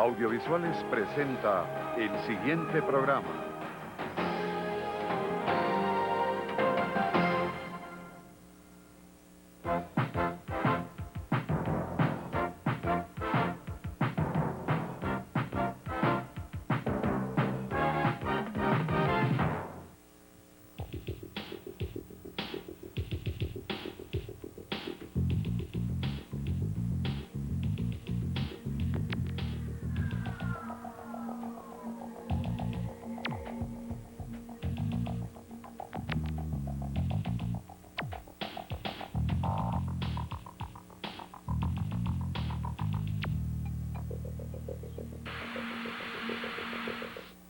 Audiovisuales presenta el siguiente programa.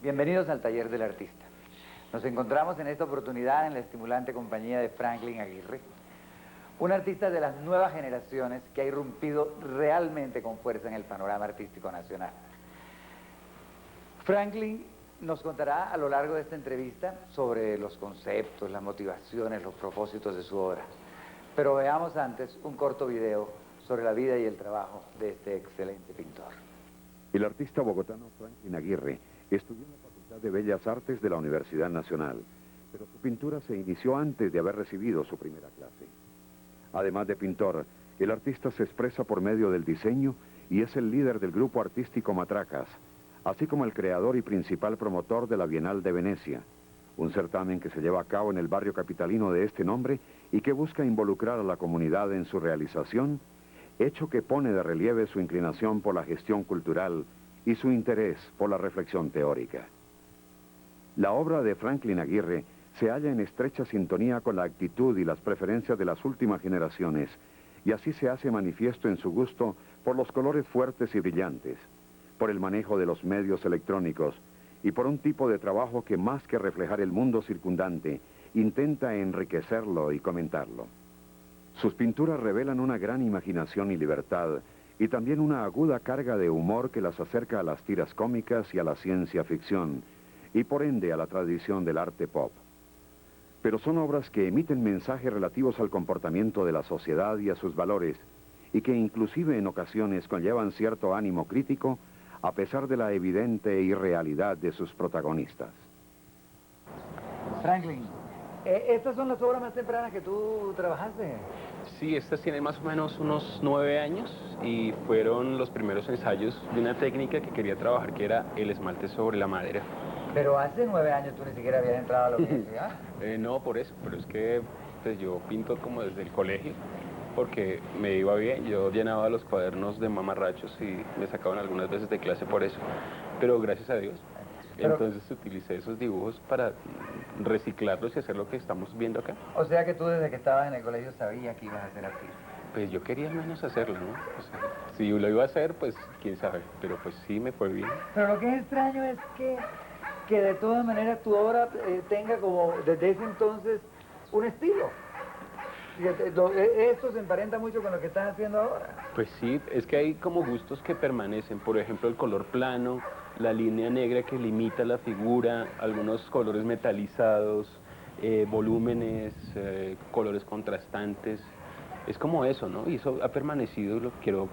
Bienvenidos al Taller del Artista. Nos encontramos en esta oportunidad en la estimulante compañía de Franklin Aguirre, un artista de las nuevas generaciones que ha irrumpido realmente con fuerza en el panorama artístico nacional. Franklin nos contará a lo largo de esta entrevista sobre los conceptos, las motivaciones, los propósitos de su obra. Pero veamos antes un corto video sobre la vida y el trabajo de este excelente pintor. El artista bogotano Franklin Aguirre estudió en la Facultad de Bellas Artes de la Universidad Nacional, pero su pintura se inició antes de haber recibido su primera clase. Además de pintor, el artista se expresa por medio del diseño y es el líder del grupo artístico Matracas, así como el creador y principal promotor de la Bienal de Venecia, un certamen que se lleva a cabo en el barrio capitalino de este nombre y que busca involucrar a la comunidad en su realización, hecho que pone de relieve su inclinación por la gestión cultural y su interés por la reflexión teórica. La obra de Franklin Aguirre se halla en estrecha sintonía con la actitud y las preferencias de las últimas generaciones, y así se hace manifiesto en su gusto por los colores fuertes y brillantes, por el manejo de los medios electrónicos y por un tipo de trabajo que más que reflejar el mundo circundante, intenta enriquecerlo y comentarlo. Sus pinturas revelan una gran imaginación y libertad, y también una aguda carga de humor que las acerca a las tiras cómicas y a la ciencia ficción, y por ende a la tradición del arte pop. Pero son obras que emiten mensajes relativos al comportamiento de la sociedad y a sus valores, y que inclusive en ocasiones conllevan cierto ánimo crítico, a pesar de la evidente irrealidad de sus protagonistas. Franklin, ¿estas son las obras más tempranas que tú trabajaste? Sí, estas tienen más o menos unos 9 años y fueron los primeros ensayos de una técnica que quería trabajar, que era el esmalte sobre la madera. Pero hace 9 años tú ni siquiera habías entrado a la universidad. No, por eso, pero es que pues, yo pinto como desde el colegio, porque me iba bien, yo llenaba los cuadernos de mamarrachos y me sacaban algunas veces de clase por eso, pero gracias a Dios. Entonces utilicé esos dibujos para reciclarlos y hacer lo que estamos viendo acá. O sea que tú desde que estabas en el colegio sabías que ibas a ser artista. Pues yo quería al menos hacerlo, ¿no? O sea, si lo iba a hacer, pues quién sabe, pero pues sí me fue bien. Pero lo que es extraño es que de todas maneras tu obra tenga como desde ese entonces un estilo. Fíjate, esto se emparenta mucho con lo que estás haciendo ahora. Pues sí, es que hay como gustos que permanecen, por ejemplo el color plano, la línea negra que limita la figura, algunos colores metalizados, volúmenes, colores contrastantes. Es como eso, ¿no? Y eso ha permanecido y lo quiero,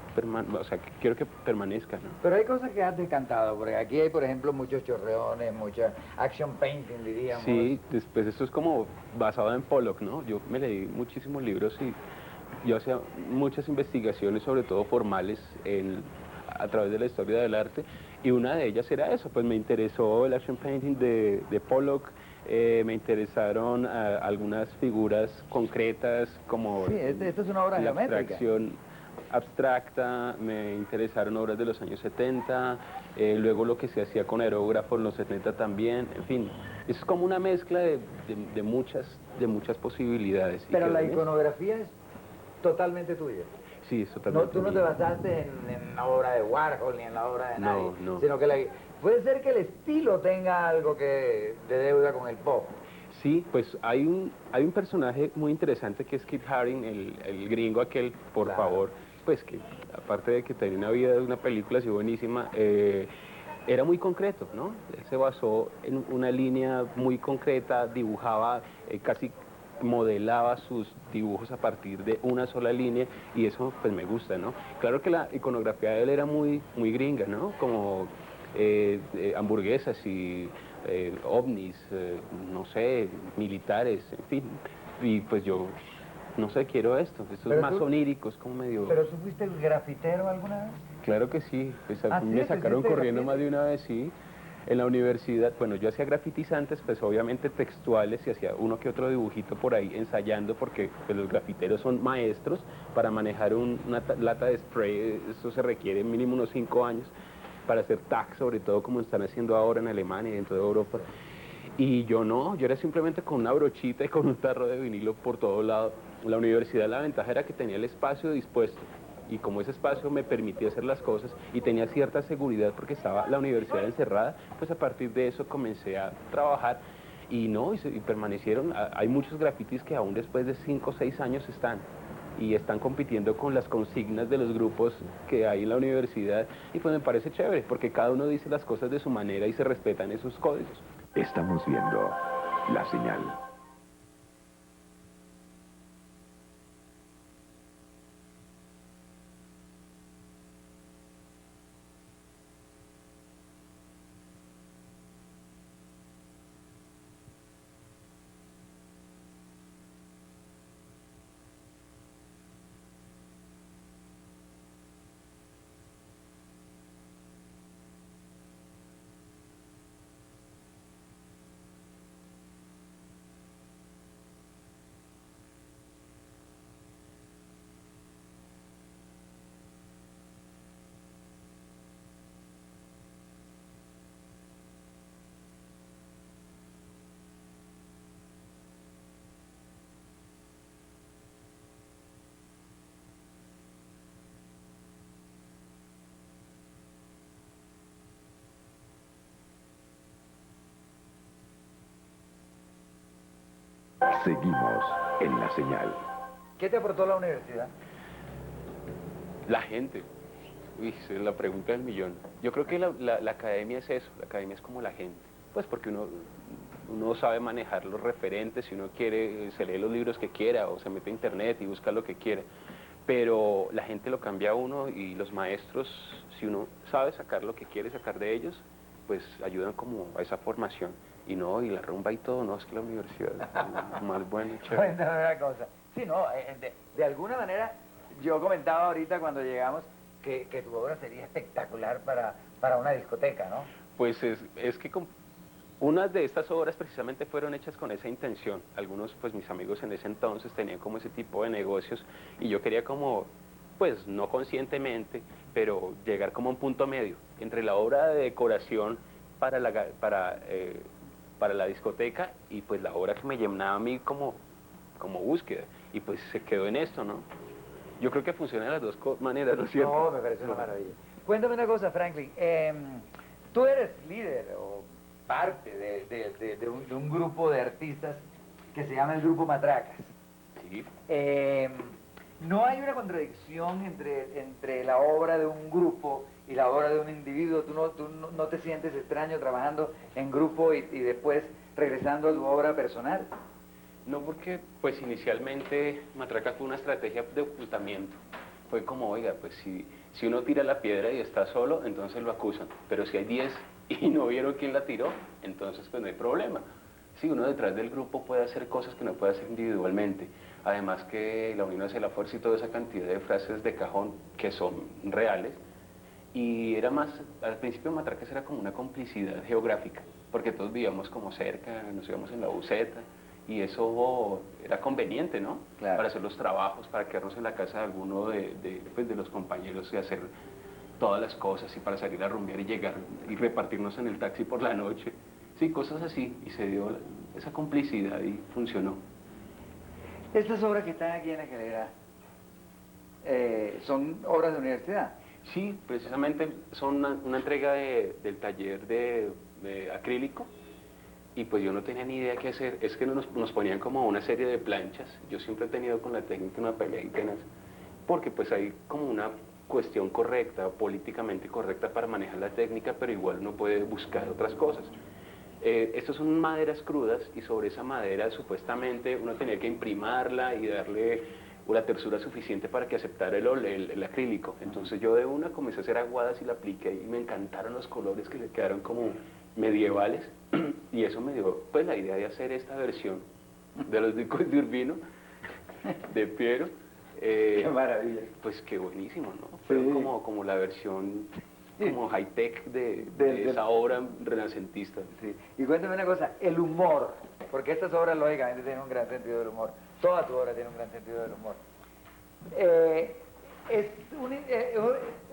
quiero que permanezca, ¿no? Pero hay cosas que has descantado, porque aquí hay, por ejemplo, muchos chorreones, mucha action painting, diríamos. Sí, después esto es como basado en Pollock, ¿no? Yo me leí muchísimos libros y yo hacía muchas investigaciones, sobre todo formales, a través de la historia del arte, y una de ellas era eso, pues me interesó el action painting de Pollock. Me interesaron algunas figuras concretas como sí, esta es una obra la geométrica. abstracción abstracta, me interesaron obras de los años 70, luego lo que se hacía con aerógrafo en los 70 también, en fin, es como una mezcla de muchas posibilidades. Pero la iconografía es totalmente tuya. Sí, es totalmente tú no te basaste en la obra de Warhol ni en la obra de nadie, no. Sino que puede ser que el estilo tenga algo de deuda con el pop. Sí, pues hay un personaje muy interesante que es Kit Haring, el gringo aquel, por Claro. favor, pues que aparte de que tenía una vida de una película así buenísima, era muy concreto, ¿no? Él se basó en una línea muy concreta, dibujaba casi modelaba sus dibujos a partir de una sola línea y eso pues me gusta, ¿no? Claro que la iconografía de él era muy gringa, ¿no? Como hamburguesas y ovnis, no sé, militares, en fin. Y pues yo, no sé, quiero esto es Pero más tú- onírico, es como medio... ¿Pero tú fuiste grafitero alguna vez? Claro que sí, pues a ¿Ah, mí sí? me ¿Tú sacaron hiciste corriendo grafiti? más de una vez, sí. En la universidad, bueno, yo hacía grafitis antes, pues obviamente textuales y hacía uno que otro dibujito por ahí ensayando porque pues, los grafiteros son maestros para manejar una lata de spray, eso se requiere mínimo unos 5 años para hacer tags, sobre todo como están haciendo ahora en Alemania y en toda Europa. Y yo no, yo era simplemente con una brochita y con un tarro de vinilo por todo lado. La universidad, la ventaja era que tenía el espacio dispuesto y como ese espacio me permitía hacer las cosas y tenía cierta seguridad porque estaba la universidad encerrada, pues a partir de eso comencé a trabajar y no, y permanecieron. Hay muchos grafitis que aún después de 5 o 6 años están y están compitiendo con las consignas de los grupos que hay en la universidad y pues me parece chévere porque cada uno dice las cosas de su manera y se respetan esos códigos. Estamos viendo La Señal. Seguimos en La Señal. ¿Qué te aportó la universidad? La gente. Uy, esa es la pregunta del millón. Yo creo que la academia es eso, la academia es como la gente. Pues porque uno sabe manejar los referentes, si uno quiere, se lee los libros que quiera o se mete a internet y busca lo que quiera. Pero la gente lo cambia a uno y los maestros, si uno sabe sacar lo que quiere sacar de ellos, pues ayudan como a esa formación. Y no, y la rumba y todo, no, es que la universidad es más buena, chévere. Cuéntame una cosa. Sí, no, de alguna manera, yo comentaba ahorita cuando llegamos que tu obra sería espectacular para una discoteca, ¿no? Pues es que unas de estas obras precisamente fueron hechas con esa intención. Algunos, pues mis amigos en ese entonces tenían como ese tipo de negocios y yo quería como, pues no conscientemente, pero llegar como a un punto medio entre la obra de decoración para para la discoteca y pues la obra que me llenaba a mí como búsqueda. Y pues se quedó en esto, ¿no? Yo creo que funciona de las dos maneras, ¿no es cierto? No, me parece una maravilla. Cuéntame una cosa, Franklin. Tú eres líder o parte de un grupo de artistas que se llama el Grupo Matracas. Sí. ¿No hay una contradicción entre la obra de un grupo y la obra de un individuo? ¿Tú no te sientes extraño trabajando en grupo y después regresando a tu obra personal? No, porque pues inicialmente Matraca fue una estrategia de ocultamiento. Fue como, oiga, pues si uno tira la piedra y está solo, entonces lo acusan. Pero si hay 10 y no vieron quién la tiró, entonces pues no hay problema. Sí, uno detrás del grupo puede hacer cosas que no puede hacer individualmente. Además que la unión hace la fuerza y toda esa cantidad de frases de cajón que son reales. Y era más, al principio Matracas era como una complicidad geográfica, porque todos vivíamos como cerca, nos íbamos en la buseta, y eso era conveniente, ¿no? Claro. Para hacer los trabajos, para quedarnos en la casa de alguno pues, de los compañeros y hacer todas las cosas, y para salir a rumbear y llegar y repartirnos en el taxi por la noche. Sí, cosas así, y se dio esa complicidad y funcionó. Estas obras que están aquí en la escalera son obras de universidad. Sí, precisamente son una entrega del taller de acrílico y pues yo no tenía ni idea qué hacer. Es que nos ponían como una serie de planchas. Yo siempre he tenido con la técnica una pelea y tenaz, porque pues hay como una cuestión correcta, políticamente correcta para manejar la técnica, pero igual uno puede buscar otras cosas. Estos son maderas crudas y sobre esa madera supuestamente uno tenía que imprimarla y darle la tersura suficiente para que aceptara el acrílico. Entonces yo de una comencé a hacer aguadas y la apliqué y me encantaron los colores que le quedaron como medievales y eso me dio pues la idea de hacer esta versión de los discos de Urbino, de Piero. Qué maravilla. Pues qué buenísimo, ¿no? Fue Sí. como la versión como high-tech de Del- esa obra renacentista. Sí. Y cuéntame una cosa, el humor, porque estas obras lógicamente tienen un gran sentido del humor, toda tu obra tiene un gran sentido del humor. Es,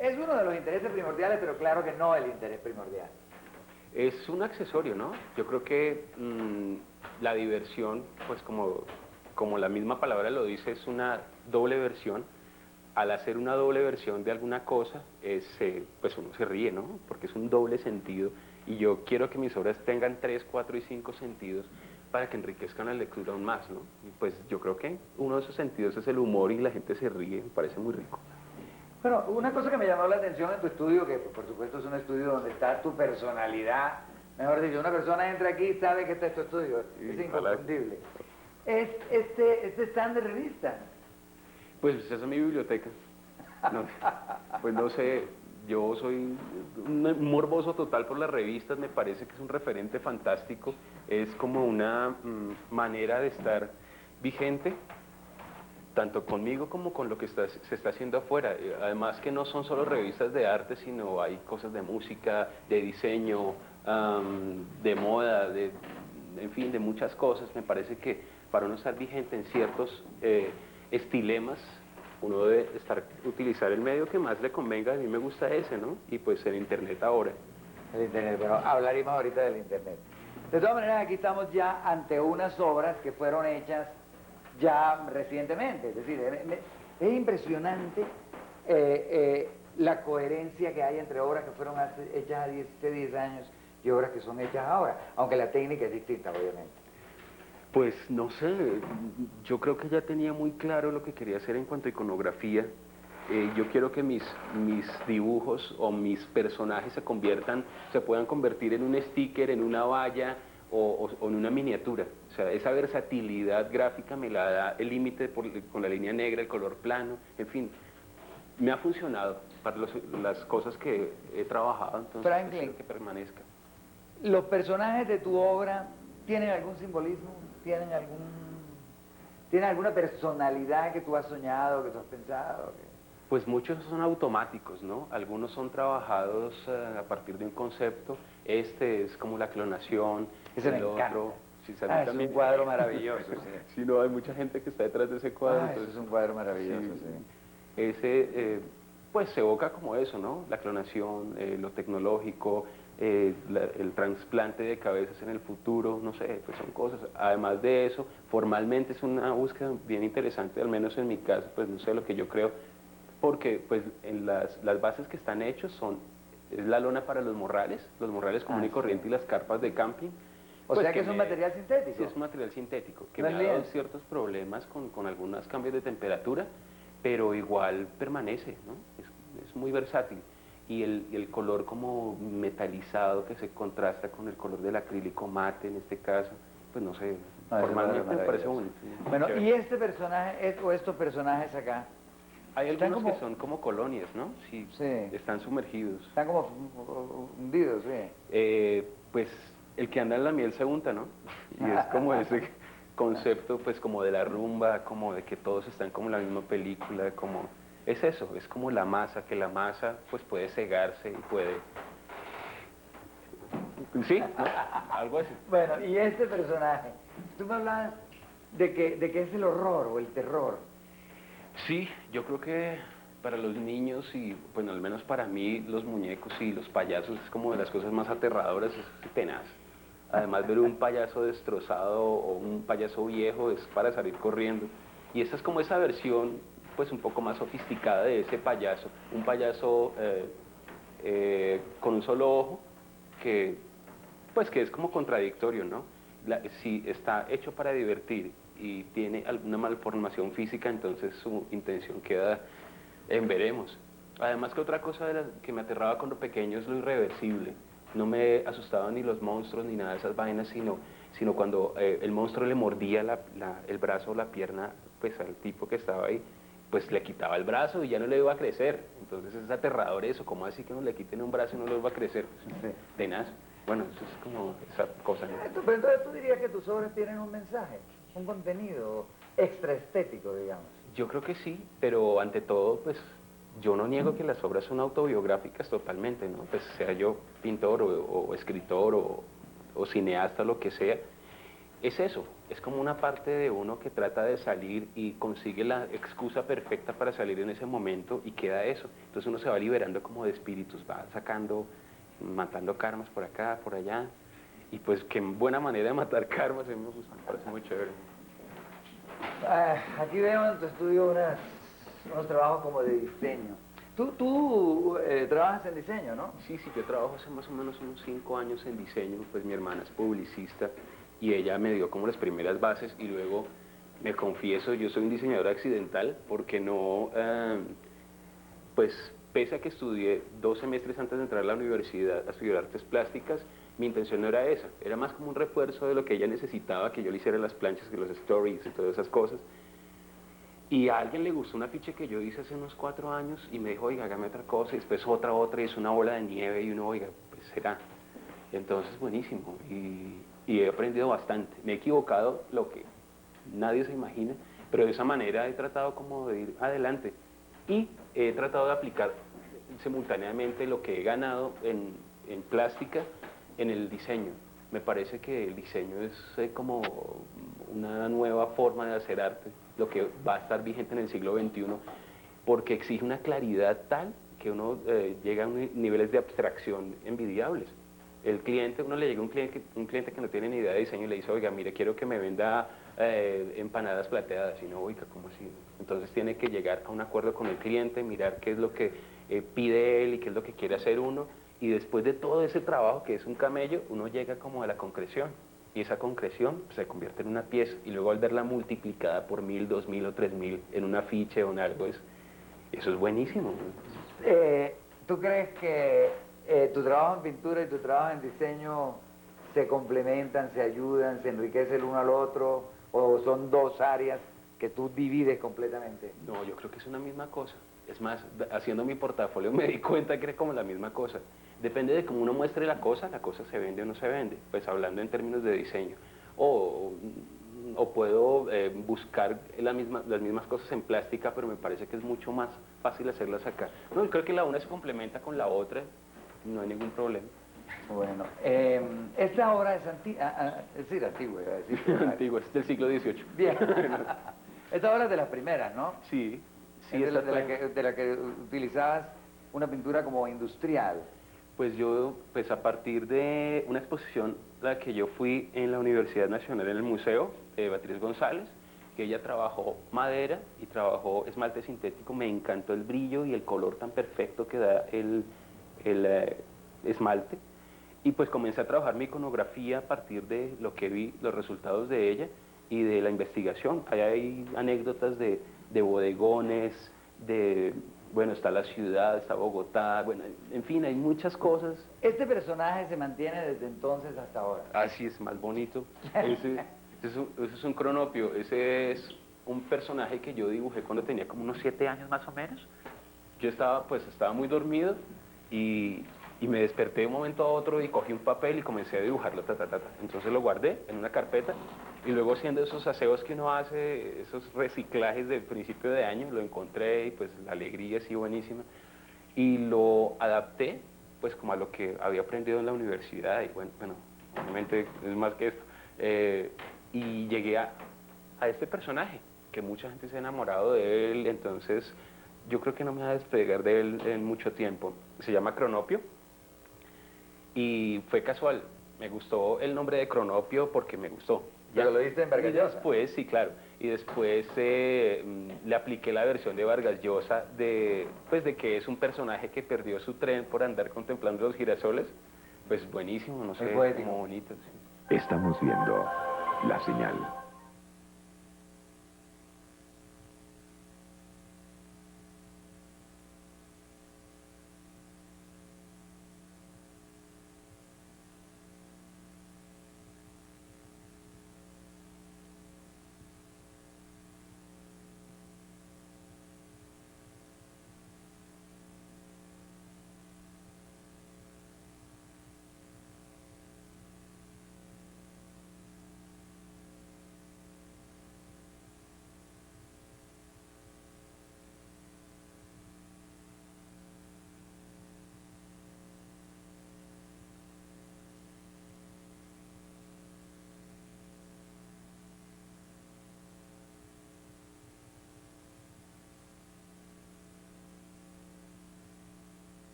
es uno de los intereses primordiales, pero claro que no el interés primordial. Es un accesorio, ¿no? Yo creo que la diversión, pues como la misma palabra lo dice, es una doble versión. Al hacer una doble versión de alguna cosa, pues uno se ríe, ¿no? Porque es un doble sentido. Y yo quiero que mis obras tengan 3, 4 y 5 sentidos para que enriquezcan la lectura aún más, ¿no? Y pues yo creo que uno de esos sentidos es el humor y la gente se ríe, me parece muy rico. Bueno, una cosa que me llamó la atención en tu estudio, que por supuesto es un estudio donde está tu personalidad, mejor dicho, una persona entra aquí y sabe que este es tu estudio, Sí, es ojalá. inconfundible. Es este stand de revista. Pues esa es mi biblioteca. No, pues no sé, yo soy un morboso total por las revistas, me parece que es un referente fantástico, es como una manera de estar vigente, tanto conmigo como con lo que se está haciendo afuera. Además que no son solo revistas de arte, sino hay cosas de música, de diseño, de moda, en fin, de muchas cosas. Me parece que para uno estar vigente en ciertos estilemas, uno debe utilizar el medio que más le convenga. A mí me gusta ese, ¿no? Y pues el internet ahora. El internet, pero hablaremos ahorita del internet. De todas maneras, aquí estamos ya ante unas obras que fueron hechas ya recientemente. Es decir, es impresionante la coherencia que hay entre obras que fueron hechas hace 10 años y obras que son hechas ahora, aunque la técnica es distinta, obviamente. Pues no sé, yo creo que ya tenía muy claro lo que quería hacer en cuanto a iconografía. Yo quiero que mis dibujos o mis personajes se puedan convertir en un sticker, en una valla o en una miniatura. O sea, esa versatilidad gráfica me la da el límite con la línea negra, el color plano, en fin. Me ha funcionado para las cosas que he trabajado, entonces Franklin, quiero que permanezca. ¿los personajes de tu obra tienen algún simbolismo? ¿Tienen alguna personalidad que tú has soñado, que tú has pensado? Pues muchos son automáticos, ¿no? Algunos son trabajados a partir de un concepto. Este es como la clonación, Ese me el encanta. otro. Sí, Ah, es un cuadro maravilloso, sí. Sí, no, hay mucha gente que está detrás de ese cuadro. Ah, eso es un cuadro maravilloso, sí. Ese, pues se evoca como eso, ¿no? La clonación, lo tecnológico, el trasplante de cabezas en el futuro, no sé, pues son cosas. Además de eso, formalmente es una búsqueda bien interesante, al menos en mi caso, pues no sé lo que yo creo, porque pues en las bases que están hechos es la lona para los morrales común y corriente y las carpas de camping. O Pues sea que es un material sintético. Sí, es un material sintético, que No me es ha dado lienzo. ciertos problemas con algunos cambios de temperatura, pero igual permanece, ¿no? Es muy versátil. Y el color como metalizado que se contrasta con el color del acrílico mate en este caso, pues no sé, No, es formalmente me parece maravilloso. bonito. Bueno, Chévere. y este personaje, o estos personajes acá, Hay están algunos como- que son como colonias, ¿no? Sí, Sí. están sumergidos. están como hundidos, sí. Pues el que anda en la miel se unta, ¿no? Y es como ese concepto, pues como de la rumba, como de que todos están como en la misma película, como... Es eso, es como la masa, que la masa pues puede cegarse y puede... ¿Sí? ¿No? Algo así. Bueno, y este personaje, tú me hablabas de que es el horror o el terror. Sí, yo creo que para los niños y, bueno, al menos para mí, los muñecos y los payasos es como de las cosas más aterradoras, es tenaz. Además, ver un payaso destrozado o un payaso viejo es para salir corriendo. Y esa es como esa versión, pues un poco más sofisticada de ese payaso. Un payaso con un solo ojo que, pues que es como contradictorio, ¿no? Si está hecho para divertir y tiene alguna malformación física, entonces su intención queda en veremos. Además que otra cosa que me aterraba cuando pequeño es lo irreversible. no me asustaban ni los monstruos ni nada de esas vainas, sino cuando el monstruo le mordía el brazo o la pierna pues al tipo que estaba ahí, pues le quitaba el brazo y ya no le iba a crecer. Entonces es aterrador eso, ¿cómo así que uno le quiten un brazo y no le va a crecer? Sí. Tenaz. Bueno, eso es como esa cosa, ¿no? Pero entonces tú dirías que tus obras tienen un mensaje, un contenido extra estético, digamos. Yo creo que sí, pero ante todo, pues yo no niego que las obras son autobiográficas totalmente, ¿no? Pues sea yo pintor o escritor o cineasta, lo que sea, es eso, es como una parte de uno que trata de salir y consigue la excusa perfecta para salir en ese momento y queda eso. Entonces uno se va liberando como de espíritus, va sacando, matando karmas por acá, por allá. Y pues qué buena manera de matar karmas, a mí me gusta, me parece muy chévere. Aquí veo en tu estudio unos trabajos como de diseño. Tú trabajas en diseño, ¿no? Sí, yo trabajo hace más o menos unos 5 años en diseño, pues mi hermana es publicista y ella me dio como las primeras bases y luego me confieso, yo soy un diseñador accidental porque no, pues pese a que estudié 2 semestres antes de entrar a la universidad a estudiar artes plásticas, mi intención no era esa, era más como un refuerzo de lo que ella necesitaba, que yo le hiciera las planchas, que los stories y todas esas cosas. Y a alguien le gustó un afiche que yo hice hace unos 4 años y me dijo, oiga, hágame otra cosa, y después otra, y es una bola de nieve y uno, oiga, pues será. Entonces, buenísimo, y he aprendido bastante. Me he equivocado, lo que nadie se imagina, pero de esa manera he tratado como de ir adelante. Y he tratado de aplicar simultáneamente lo que he ganado en plástica en el diseño. Me parece que el diseño es como una nueva forma de hacer arte, lo que va a estar vigente en el siglo XXI, porque exige una claridad tal que uno llega a niveles de abstracción envidiables. El cliente, uno le llega a un cliente que no tiene ni idea de diseño y le dice, oiga, mire, quiero que me venda empanadas plateadas, y no, oiga, ¿cómo así? Entonces tiene que llegar a un acuerdo con el cliente, mirar qué es lo que pide él y qué es lo que quiere hacer uno, y después de todo ese trabajo que es un camello, uno llega como a la concreción, y esa concreción se convierte en una pieza, y luego al verla multiplicada por 1000, 2000 o 3000 en un afiche o en algo, eso es buenísimo. ¿Tú crees que tu trabajo en pintura y tu trabajo en diseño se complementan, se ayudan, se enriquecen el uno al otro, o son dos áreas que tú divides completamente? No, yo creo que es una misma cosa. Es más, haciendo mi portafolio me di cuenta que era como la misma cosa. Depende de cómo uno muestre la cosa se vende o no se vende, pues hablando en términos de diseño. O puedo buscar las mismas cosas en plástica, pero me parece que es mucho más fácil hacerlas acá. No, creo que la una se complementa con la otra, no hay ningún problema. Bueno, esta obra es antigua, iba a decir. Antigua, es del siglo XVIII. Bien. Esta obra es de las primeras, ¿no? Sí, sí, Es de la que utilizabas una pintura como industrial. Pues yo, pues a partir de una exposición a la que yo fui en la Universidad Nacional, en el museo, Beatriz González, que ella trabajó madera y trabajó esmalte sintético, me encantó el brillo y el color tan perfecto que da el esmalte, y pues comencé a trabajar mi iconografía a partir de lo que vi, los resultados de ella y de la investigación. Allá hay anécdotas de bodegones, bueno, está la ciudad, está Bogotá, bueno, en fin, hay muchas cosas. Este personaje se mantiene desde entonces hasta ahora. Así es, más bonito. Ese es un cronopio, ese es un personaje que yo dibujé cuando tenía como unos 7 años más o menos. Yo estaba muy dormido y me desperté de un momento a otro y cogí un papel y comencé a dibujarlo, Entonces lo guardé en una carpeta y luego haciendo esos aseos que uno hace, esos reciclajes del principio de año, lo encontré y pues la alegría sí buenísima. Y lo adapté pues como a lo que había aprendido en la universidad y bueno, obviamente es más que esto. Y llegué a este personaje, que mucha gente se ha enamorado de él, entonces yo creo que no me voy a despegar de él en mucho tiempo. Se llama Cronopio. Y fue casual, me gustó el nombre de Cronopio porque me gustó. ¿Pero lo viste en Vargas Llosa? Y después, sí, claro, y después le apliqué la versión de Vargas Llosa pues de que es un personaje que perdió su tren por andar contemplando los girasoles. Pues buenísimo, no sé, como bonito. Sí. Estamos viendo La Señal.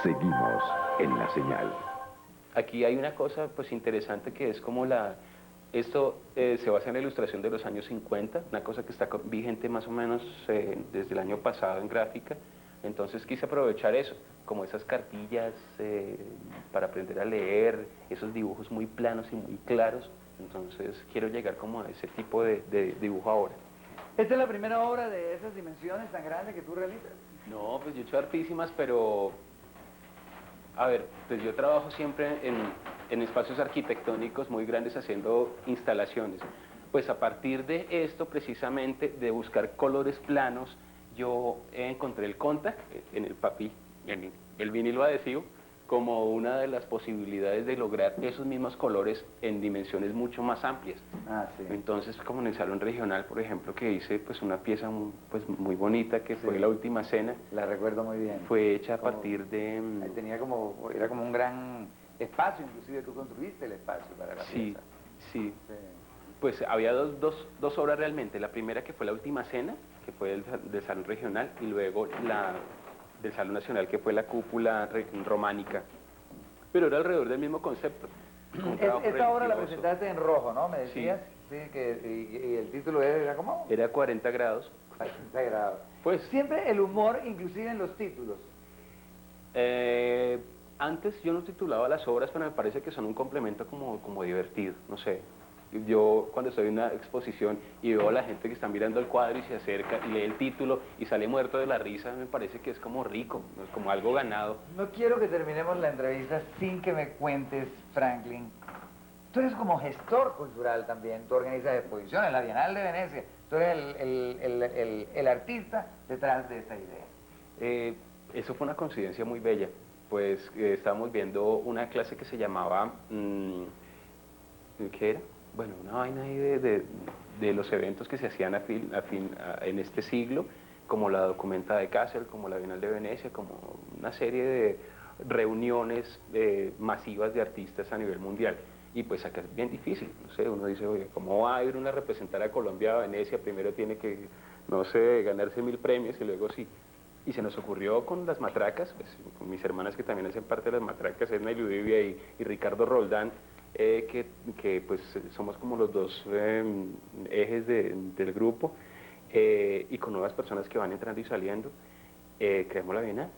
Seguimos en la señal. Aquí hay una cosa pues interesante que es como esto se basa en la ilustración de los años 50, una cosa que está vigente más o menos desde el año pasado en gráfica. Entonces quise aprovechar eso, como esas cartillas para aprender a leer, esos dibujos muy planos y muy claros. Entonces quiero llegar como a ese tipo de dibujo ahora. ¿Esta es la primera obra de esas dimensiones tan grandes que tú realizas? No, pues yo he hecho hartísimas, pero a ver, pues yo trabajo siempre en espacios arquitectónicos muy grandes haciendo instalaciones. Pues a partir de esto, precisamente, de buscar colores planos, yo encontré el contact en el papel, en el vinilo adhesivo, como una de las posibilidades de lograr esos mismos colores en dimensiones mucho más amplias. Ah, sí. Entonces, como en el Salón Regional, por ejemplo, que hice pues una pieza pues, muy bonita, que fue Sí. La Última Cena. La recuerdo muy bien. Fue hecha a Como- partir de... Ahí tenía como, era como un gran espacio, inclusive tú construiste el espacio para la Sí, pieza. sí. Sí. Pues había dos obras realmente. La primera que fue La Última Cena, que fue del Salón Regional, y luego la del Salón Nacional, que fue la cúpula románica. Pero era alrededor del mismo concepto. un trabajo Esta obra la religioso. presentaste en rojo, ¿no? Me decías. Sí, y el título era ¿cómo? Era 40 grados. 40 grados. Pues Siempre el humor, inclusive en los títulos. antes yo no titulaba las obras, pero me parece que son un complemento como divertido, no sé. Yo cuando estoy en una exposición y veo a la gente que está mirando el cuadro y se acerca y lee el título y sale muerto de la risa, me parece que es como rico, ¿no? Es como algo ganado. No quiero que terminemos la entrevista sin que me cuentes, Franklin. Tú eres como gestor cultural también, tú organizas exposiciones, la Bienal de Venecia, tú eres el artista detrás de esta idea. Eso fue una coincidencia muy bella, pues estábamos viendo una clase que se llamaba, ¿qué era? Bueno, una vaina ahí de los eventos que se hacían en este siglo, como la Documenta de Kassel, como la Bienal de Venecia, como una serie de reuniones masivas de artistas a nivel mundial. Y pues acá es bien difícil, no sé, uno dice, oye, ¿cómo va a ir uno a representar a Colombia a Venecia? Primero tiene que, no sé, ganarse 1000 premios y luego sí. Y se nos ocurrió con las matracas, pues, con mis hermanas que también hacen parte de las matracas, Edna y Ludivia y Ricardo Roldán, pues somos como los dos ejes del grupo, y con nuevas personas que van entrando y saliendo, creamos la Bienal.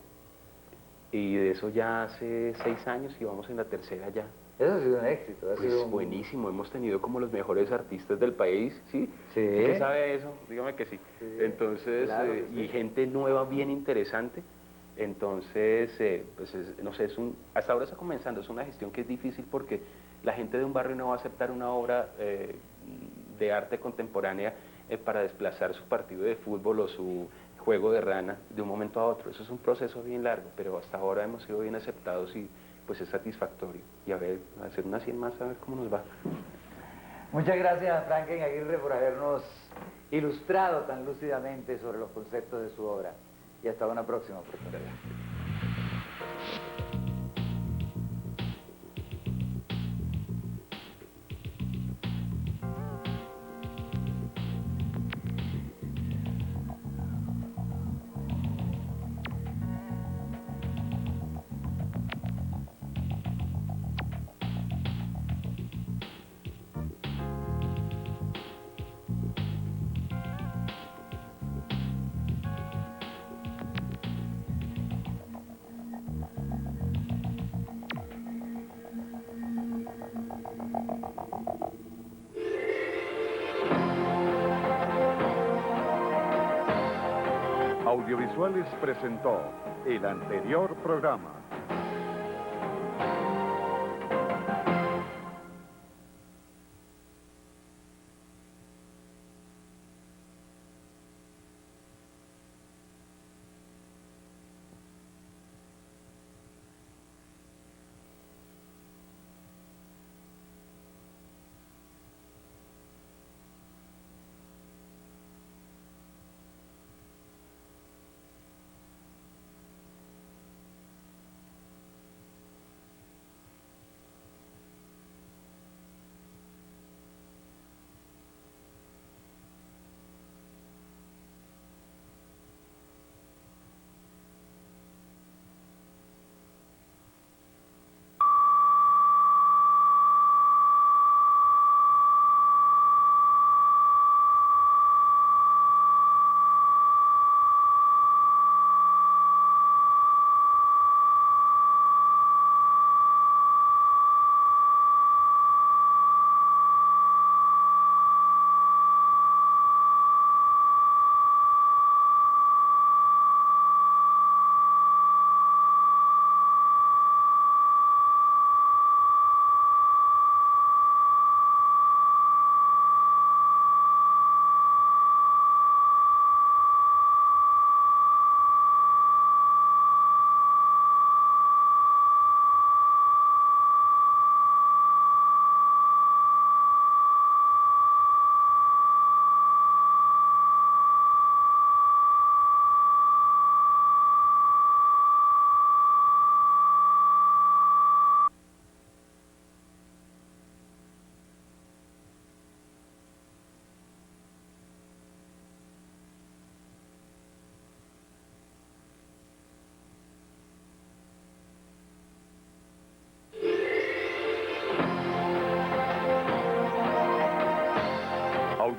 Y de eso ya hace 6 años y vamos en la tercera ya. Eso ha sido un éxito, ha Pues sido un... buenísimo, hemos tenido como los mejores artistas del país, ¿sí? Sí. ¿Usted sabe eso? Dígame que sí. Sí, Entonces, claro que y sí. gente nueva bien interesante. Entonces, pues no sé, hasta ahora está comenzando, es una gestión que es difícil porque la gente de un barrio no va a aceptar una obra de arte contemporánea para desplazar su partido de fútbol o su juego de rana de un momento a otro. Eso es un proceso bien largo, pero hasta ahora hemos sido bien aceptados y pues es satisfactorio. Y a ver, hacer una 100 más, a ver cómo nos va. Muchas gracias, Franklin Aguirre, por habernos ilustrado tan lúcidamente sobre los conceptos de su obra. Y hasta una próxima oportunidad. Audiovisuales presentó el anterior programa.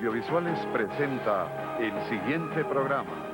Audiovisuales presenta el siguiente programa.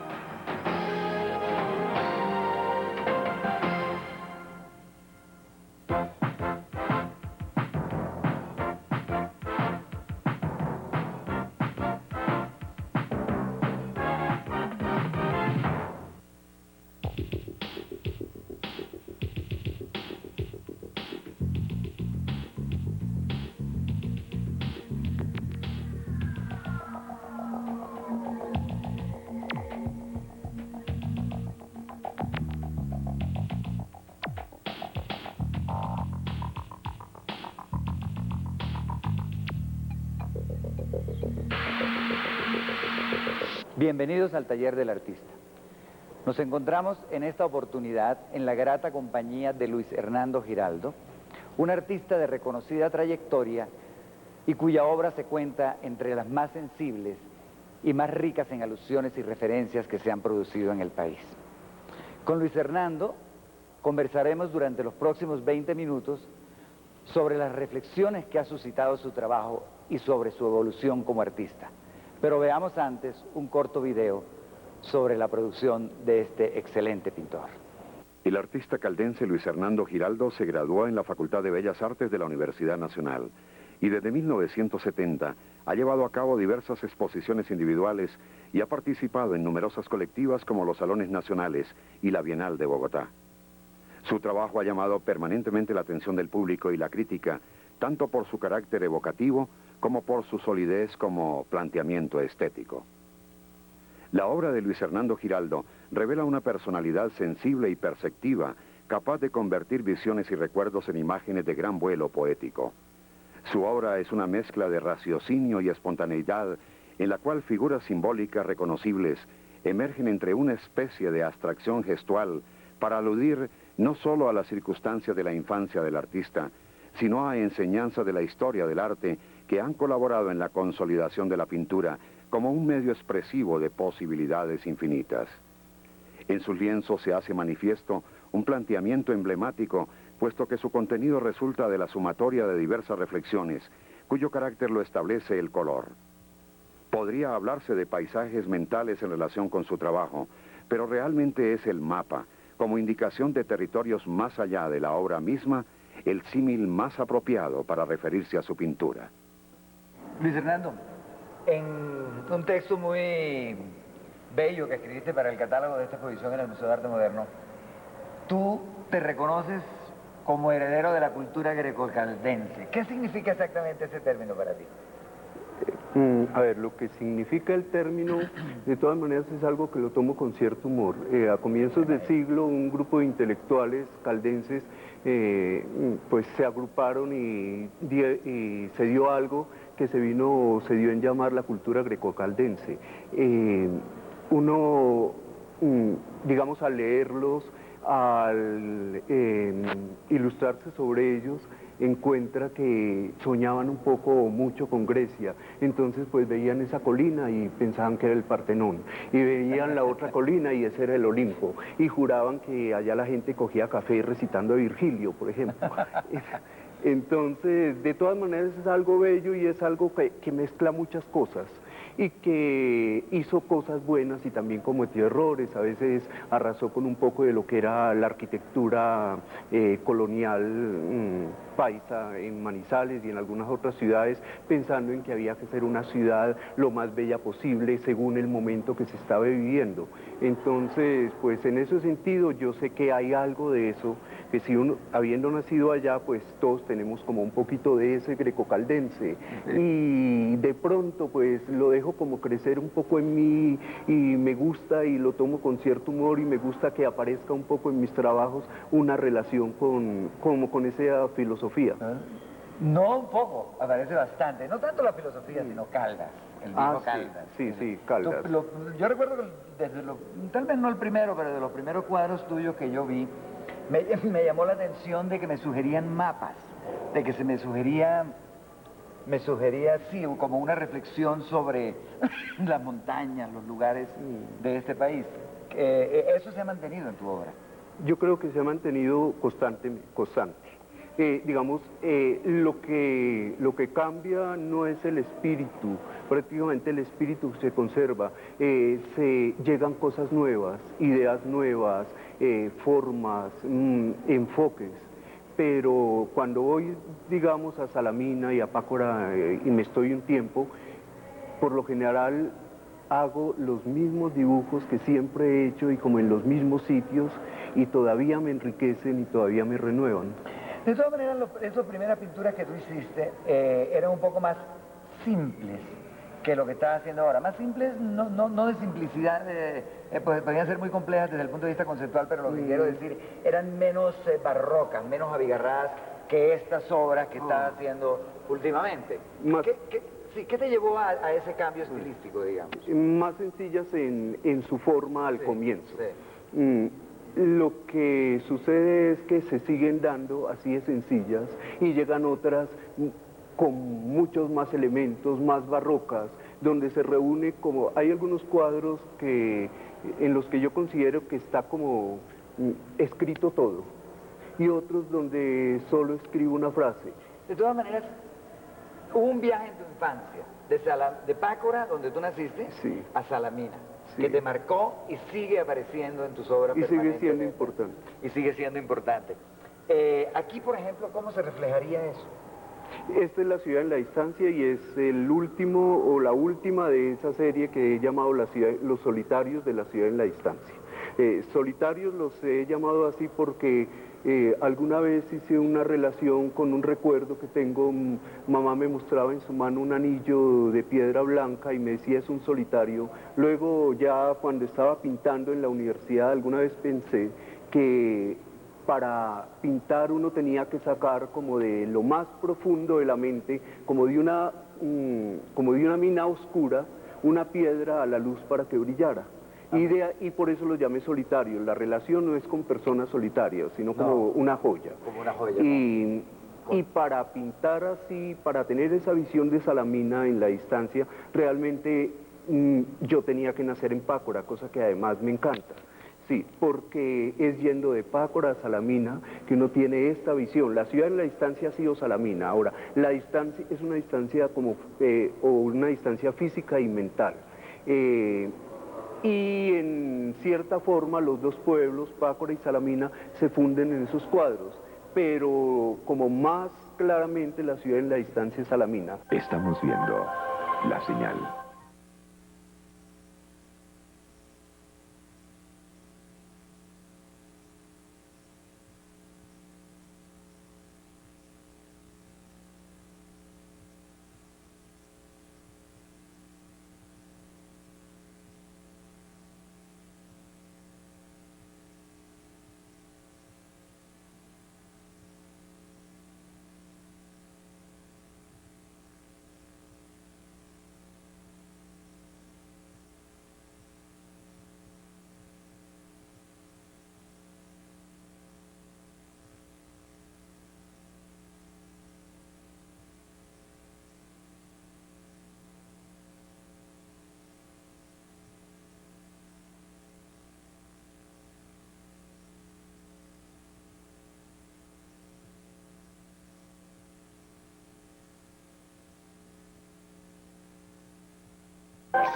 Bienvenidos al Taller del Artista. Nos encontramos en esta oportunidad en la grata compañía de Luis Hernando Giraldo, un artista de reconocida trayectoria y cuya obra se cuenta entre las más sensibles y más ricas en alusiones y referencias que se han producido en el país. Con Luis Hernando conversaremos durante los próximos 20 minutos sobre las reflexiones que ha suscitado su trabajo y sobre su evolución como artista. Pero veamos antes un corto video sobre la producción de este excelente pintor. El artista caldense Luis Hernando Giraldo se graduó en la Facultad de Bellas Artes de la Universidad Nacional y desde 1970 ha llevado a cabo diversas exposiciones individuales y ha participado en numerosas colectivas como los Salones Nacionales y la Bienal de Bogotá. Su trabajo ha llamado permanentemente la atención del público y la crítica, tanto por su carácter evocativo como por su solidez como planteamiento estético. La obra de Luis Hernando Giraldo revela una personalidad sensible y perceptiva, capaz de convertir visiones y recuerdos en imágenes de gran vuelo poético. Su obra es una mezcla de raciocinio y espontaneidad, en la cual figuras simbólicas reconocibles emergen entre una especie de abstracción gestual para aludir no solo a las circunstancias de la infancia del artista, sino a enseñanzas de la historia del arte que han colaborado en la consolidación de la pintura como un medio expresivo de posibilidades infinitas. En sus lienzos se hace manifiesto un planteamiento emblemático, puesto que su contenido resulta de la sumatoria de diversas reflexiones, cuyo carácter lo establece el color. Podría hablarse de paisajes mentales en relación con su trabajo, pero realmente es el mapa, como indicación de territorios más allá de la obra misma, el símil más apropiado para referirse a su pintura. Luis Hernando, en un texto muy bello que escribiste para el catálogo de esta exposición en el Museo de Arte Moderno, tú te reconoces como heredero de la cultura greco-caldense. ¿Qué significa exactamente ese término para ti? A ver, lo que significa el término, de todas maneras, es algo que lo tomo con cierto humor. A comienzos del siglo, un grupo de intelectuales caldenses pues se agruparon y se dio algo que se dio en llamar la cultura greco-caldense. Digamos, al leerlos, al ilustrarse sobre ellos, encuentra que soñaban un poco o mucho con Grecia. Entonces pues veían esa colina y pensaban que era el Partenón, y veían la otra colina y ese era el Olimpo, y juraban que allá la gente cogía café recitando a Virgilio, por ejemplo. Entonces, de todas maneras es algo bello y es algo que mezcla muchas cosas y que hizo cosas buenas y también cometió errores. A veces arrasó con un poco de lo que era la arquitectura colonial paisa en Manizales y en algunas otras ciudades, pensando en que había que ser una ciudad lo más bella posible según el momento que se estaba viviendo. Entonces, pues en ese sentido yo sé que hay algo de eso, que si uno, habiendo nacido allá, pues todos tenemos como un poquito de ese greco-caldense, y de pronto pues lo dejo como crecer un poco en mí y me gusta y lo tomo con cierto humor y me gusta que aparezca un poco en mis trabajos una relación con esa filosofía. No un poco, aparece bastante, no tanto la filosofía, sino Caldas, el mismo Caldas. Sí, Caldas. Yo recuerdo que tal vez no el primero, pero de los primeros cuadros tuyos que yo vi, me llamó la atención de que me sugerían mapas, de que me sugería, sí, como una reflexión sobre las montañas, los lugares de este país. ¿Eso se ha mantenido en tu obra? Yo creo que se ha mantenido constante. Lo que cambia no es el espíritu, prácticamente el espíritu se conserva, se llegan cosas nuevas, ideas nuevas, formas, enfoques. Pero cuando voy, digamos, a Salamina y a Pácora y me estoy un tiempo, por lo general hago los mismos dibujos que siempre he hecho y como en los mismos sitios, y todavía me enriquecen y todavía me renuevan. De todas maneras, esas primeras pinturas que tú hiciste eran un poco más simples que lo que estás haciendo ahora. Más simples, no de simplicidad, pues, podrían ser muy complejas desde el punto de vista conceptual, pero lo que quiero decir, eran menos barrocas, menos abigarradas que estas obras que estás haciendo últimamente. Más... ¿Qué te llevó a ese cambio estilístico, digamos? Más sencillas en su forma al comienzo. Sí. Lo que sucede es que se siguen dando así de sencillas y llegan otras con muchos más elementos, más barrocas, donde se reúne como... Hay algunos cuadros en los que yo considero que está como escrito todo, y otros donde solo escribo una frase. De todas maneras, hubo un viaje en tu infancia, de Pácora, donde tú naciste, sí, a Salamina, sí, que te marcó y sigue apareciendo en tus obras. Y sigue siendo importante. Y sigue siendo importante. Aquí, por ejemplo, ¿cómo se reflejaría eso? Esta es La ciudad en la distancia y es el último o la última de esa serie que he llamado Los solitarios de la ciudad en la distancia. Solitarios los he llamado así porque alguna vez hice una relación con un recuerdo que tengo. Mamá me mostraba en su mano un anillo de piedra blanca y me decía es un solitario. Luego ya cuando estaba pintando en la universidad alguna vez pensé que para pintar uno tenía que sacar como de lo más profundo de la mente, como de una mina oscura, una piedra a la luz para que brillara. Y por eso lo llamé solitario. La relación no es con personas solitarias, sino como una joya. Como una joya. Y para pintar así, para tener esa visión de Salamina en la distancia, realmente yo tenía que nacer en Pácora, cosa que además me encanta. Sí, porque es yendo de Pácora a Salamina que uno tiene esta visión. La ciudad en la distancia ha sido Salamina. Ahora, la distancia es una distancia o una distancia física y mental. Y en cierta forma los dos pueblos, Pácora y Salamina, se funden en esos cuadros. Pero como más claramente la ciudad en la distancia es Salamina. Estamos viendo La Señal.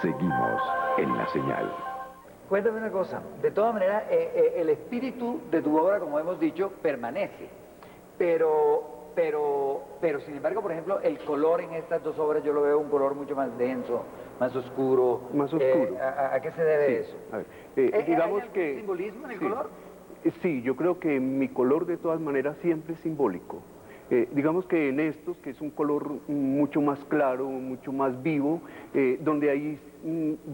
Seguimos en La Señal. Cuéntame una cosa, de todas maneras, el espíritu de tu obra, como hemos dicho, permanece, pero sin embargo, por ejemplo, el color en estas dos obras yo lo veo un color mucho más denso, más oscuro. Más oscuro. ¿A qué se debe eso? A ver, digamos ¿Hay algún que simbolismo en el sí, color? Sí, yo creo que mi color de todas maneras siempre es simbólico. Digamos que en estos, que es un color mucho más claro, mucho más vivo, donde hay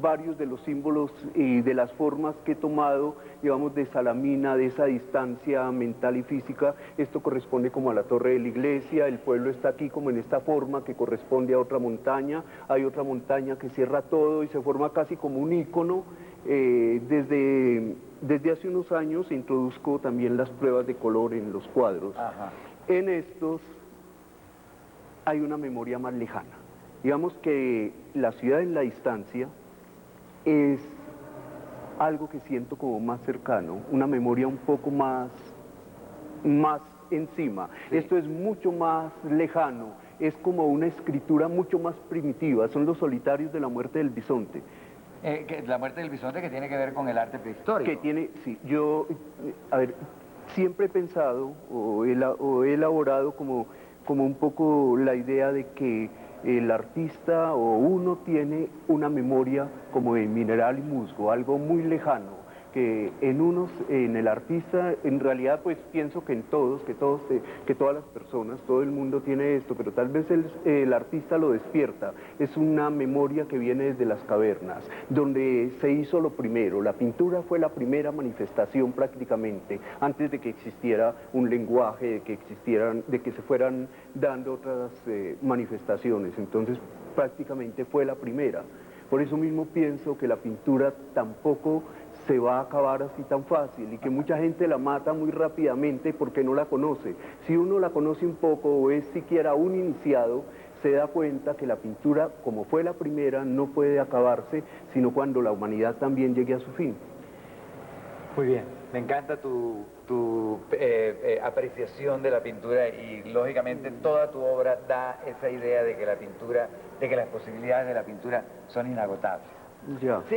varios de los símbolos y de las formas que he tomado, digamos, de Salamina, de esa distancia mental y física. Esto corresponde como a la torre de la iglesia, el pueblo está aquí como en esta forma que corresponde a otra montaña, hay otra montaña que cierra todo y se forma casi como un ícono. Desde hace unos años introduzco también las pruebas de color en los cuadros. Ajá. En estos hay una memoria más lejana. Digamos que la ciudad en la distancia es algo que siento como más cercano, una memoria un poco más encima. Esto es mucho más lejano, es como una escritura mucho más primitiva, son los solitarios de la muerte del bisonte. La muerte del bisonte que tiene que ver con el arte prehistórico. Que tiene, sí, yo, a ver, siempre he pensado o he elaborado como un poco la idea de que el artista o uno tiene una memoria como de mineral y musgo, algo muy lejano, que en el artista, en realidad pues pienso que en todos, que todas las personas, todo el mundo tiene esto, pero tal vez el artista lo despierta, es una memoria que viene desde las cavernas, donde se hizo lo primero, la pintura fue la primera manifestación prácticamente, antes de que existiera un lenguaje, de que se fueran dando otras manifestaciones, entonces prácticamente fue la primera. Por eso mismo pienso que la pintura tampoco se va a acabar así tan fácil y que mucha gente la mata muy rápidamente porque no la conoce. Si uno la conoce un poco o es siquiera un iniciado, se da cuenta que la pintura, como fue la primera, no puede acabarse, sino cuando la humanidad también llegue a su fin. Muy bien, me encanta tu apreciación de la pintura y lógicamente toda tu obra da esa idea de que la pintura, de que las posibilidades de la pintura son inagotables. Ya. ¿Sí?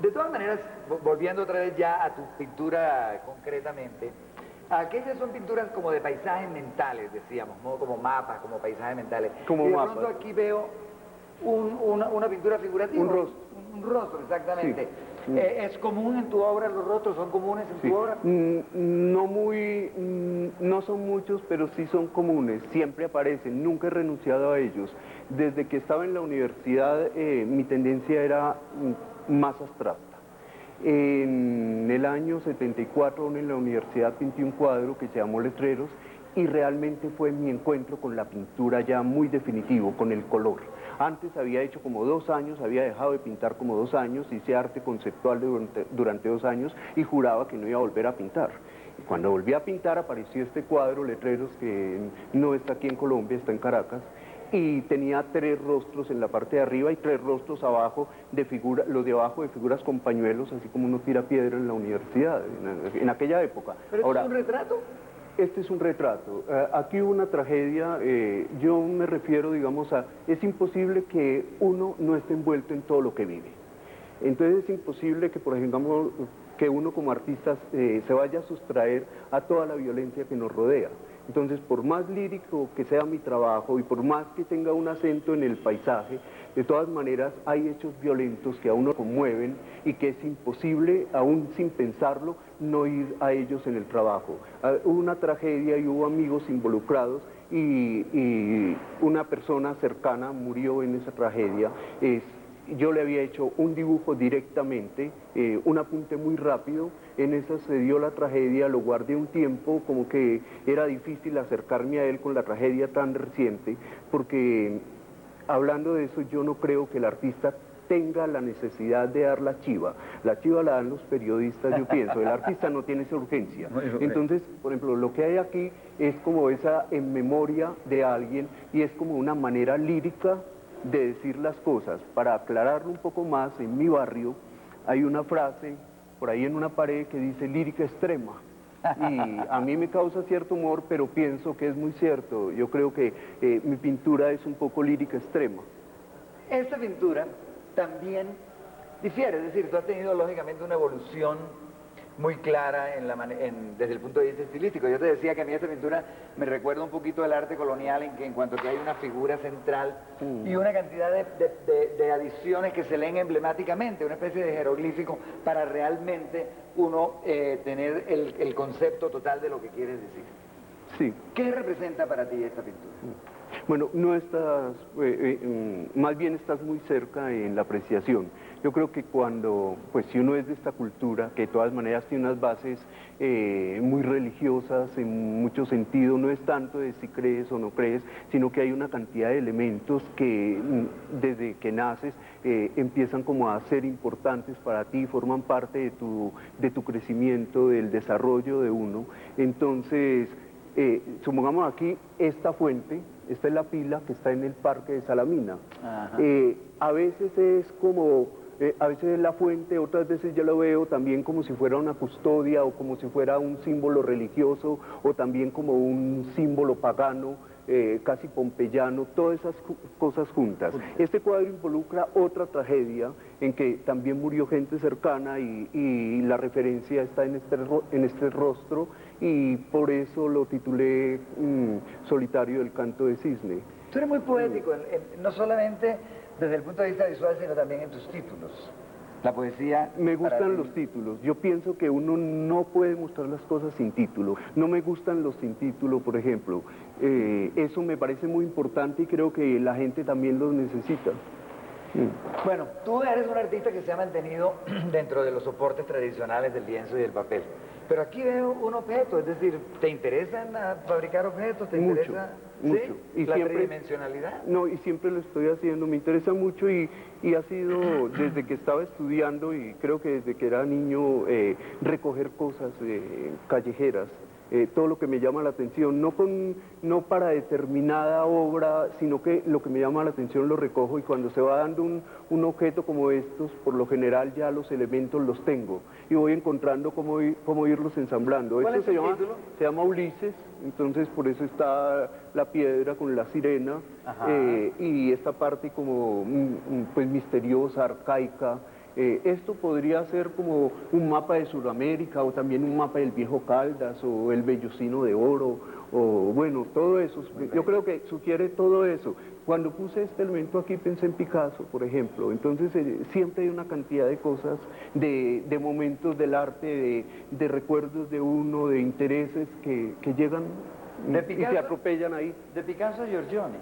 De todas maneras, volviendo otra vez ya a tu pintura concretamente, aquellas son pinturas como de paisajes mentales, decíamos, ¿no? Como mapas, como paisajes mentales. Como y de mapas. pronto aquí veo una pintura figurativa. Un rostro. Un rostro, exactamente. Sí. ¿Es común en tu obra los rostros? ¿Son comunes en tu obra? No son muchos, pero sí son comunes, siempre aparecen, nunca he renunciado a ellos. Desde que estaba en la universidad, mi tendencia era más abstracta. En el año 74, en la universidad, pinté un cuadro que se llamó Letreros y realmente fue mi encuentro con la pintura ya muy definitivo, con el color. Antes había hecho como 2 años, había dejado de pintar como 2 años, hice arte conceptual durante 2 años y juraba que no iba a volver a pintar. Y cuando volví a pintar apareció este cuadro, Letreros, que no está aquí en Colombia, está en Caracas, y tenía 3 rostros en la parte de arriba y 3 rostros abajo de figuras, los de abajo de figuras con pañuelos, así como uno tira piedra en la universidad, en aquella época. ¿Pero ahora, es un retrato? Este es un retrato. Aquí hubo una tragedia, yo me refiero, digamos, es imposible que uno no esté envuelto en todo lo que vive. Entonces es imposible que, por ejemplo, que uno como artista se vaya a sustraer a toda la violencia que nos rodea. Entonces, por más lírico que sea mi trabajo y por más que tenga un acento en el paisaje, de todas maneras hay hechos violentos que a uno conmueven y que es imposible, aún sin pensarlo, no ir a ellos en el trabajo. Hubo una tragedia y hubo amigos involucrados y una persona cercana murió en esa tragedia. Yo le había hecho un dibujo directamente, un apunte muy rápido, en eso se dio la tragedia, lo guardé un tiempo, como que era difícil acercarme a él con la tragedia tan reciente, porque hablando de eso yo no creo que el artista tenga la necesidad de dar la chiva la dan los periodistas, yo pienso, el artista no tiene esa urgencia. Entonces, por ejemplo, lo que hay aquí es como esa en memoria de alguien y es como una manera lírica de decir las cosas. Para aclararlo un poco más, en mi barrio hay una frase por ahí en una pared que dice lírica extrema y a mí me causa cierto humor, pero pienso que es muy cierto. Yo creo que mi pintura es un poco lírica extrema. Esta pintura también difiere, es decir, tú has tenido lógicamente una evolución muy clara desde el punto de vista estilístico. Yo te decía que a mí esta pintura me recuerda un poquito el arte colonial en cuanto que hay una figura central y una cantidad de adiciones que se leen emblemáticamente, una especie de jeroglífico para realmente uno tener el concepto total de lo que quieres decir. Sí. ¿Qué representa para ti esta pintura? Bueno, no estás, más bien estás muy cerca en la apreciación. Yo creo que cuando, pues si uno es de esta cultura, que de todas maneras tiene unas bases muy religiosas en mucho sentido, no es tanto de si crees o no crees, sino que hay una cantidad de elementos que desde que naces empiezan como a ser importantes para ti, forman parte de tu crecimiento, del desarrollo de uno. Entonces, supongamos aquí esta fuente, esta es la pila que está en el parque de Salamina. A veces es como a veces es la fuente, otras veces yo lo veo también como si fuera una custodia o como si fuera un símbolo religioso o también como un símbolo pagano, casi pompeyano, todas esas cosas juntas. Este cuadro involucra otra tragedia en que también murió gente cercana y la referencia está en este rostro, y por eso lo titulé Solitario del Canto de Cisne. Tú eres muy poético, no solamente desde el punto de vista visual, sino también en tus títulos. La poesía... Me para gustan ti. los títulos. Yo pienso que uno no puede mostrar las cosas sin título. No me gustan los sin título, por ejemplo. Eso me parece muy importante y creo que la gente también los necesita. Bueno, tú eres un artista que se ha mantenido dentro de los soportes tradicionales del lienzo y del papel. Pero aquí veo un objeto, es decir, ¿te interesan fabricar objetos? ¿Te Mucho, interesa mucho. ¿sí? Y la siempre, tridimensionalidad? No, y siempre lo estoy haciendo, me interesa mucho y ha sido desde que estaba estudiando y creo que desde que era niño recoger cosas callejeras. Todo lo que me llama la atención, no para determinada obra, sino que lo que me llama la atención lo recojo, y cuando se va dando un objeto como estos, por lo general ya los elementos los tengo y voy encontrando cómo irlos ensamblando. ¿Cuál Esto es el título? se llama Ulises, entonces por eso está la piedra con la sirena, y esta parte como pues misteriosa, arcaica. Esto podría ser como un mapa de Sudamérica o también un mapa del Viejo Caldas o el Vellocino de Oro, o bueno, todo eso. Yo creo que sugiere todo eso. Cuando puse este elemento aquí pensé en Picasso, por ejemplo. Entonces siempre hay una cantidad de cosas, de momentos del arte, de recuerdos de uno, de intereses que llegan ¿De y Picasso? se atropellan ahí. De Picasso a Giorgione.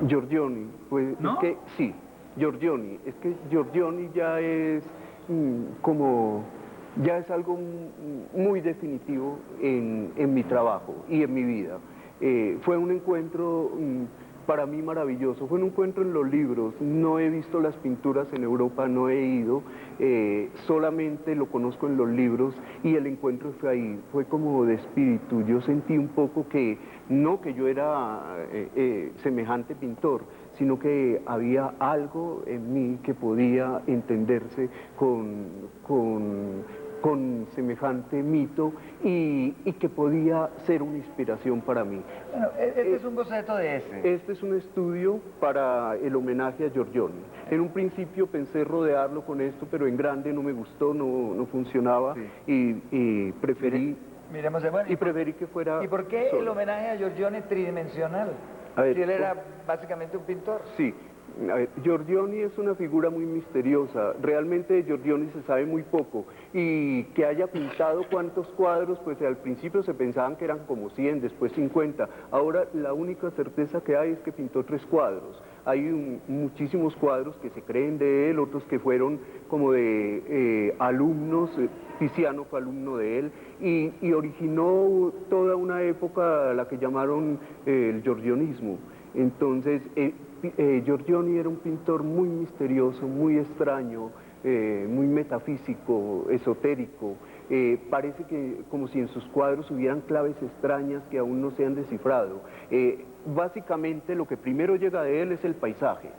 Giorgione, pues ¿No? es que sí, Giorgione, es que Giorgione ya es ya es algo muy definitivo en mi trabajo y en mi vida. Fue un encuentro para mí maravilloso, fue un encuentro en los libros. No he visto las pinturas en Europa, no he ido, solamente lo conozco en los libros, y el encuentro fue ahí, fue como de espíritu. Yo sentí un poco que no que yo era semejante pintor, sino que había algo en mí que podía entenderse con semejante mito y que podía ser una inspiración para mí. Bueno, este es un boceto de ese. Este es un estudio para el homenaje a Giorgione. En un principio pensé rodearlo con esto, pero en grande no me gustó, no funcionaba, y preferí... Miremos, bueno, Y preferí que fuera... ¿Y por qué solo. el homenaje a Giorgione tridimensional? A ver, Si él era básicamente un pintor. Sí, a ver, Giorgione es una figura muy misteriosa. Realmente de Giorgione se sabe muy poco, y que haya pintado cuántos cuadros, pues al principio se pensaban que eran como 100, después 50. Ahora la única certeza que hay es que pintó 3 cuadros. Hay muchísimos cuadros que se creen de él, otros que fueron como de alumnos. Tiziano fue alumno de él y originó toda una época, la que llamaron el giorgionismo. Entonces, Giorgione era un pintor muy misterioso, muy extraño, muy metafísico, esotérico. Parece que como si en sus cuadros hubieran claves extrañas que aún no se han descifrado. Básicamente lo que primero llega de él es el paisaje.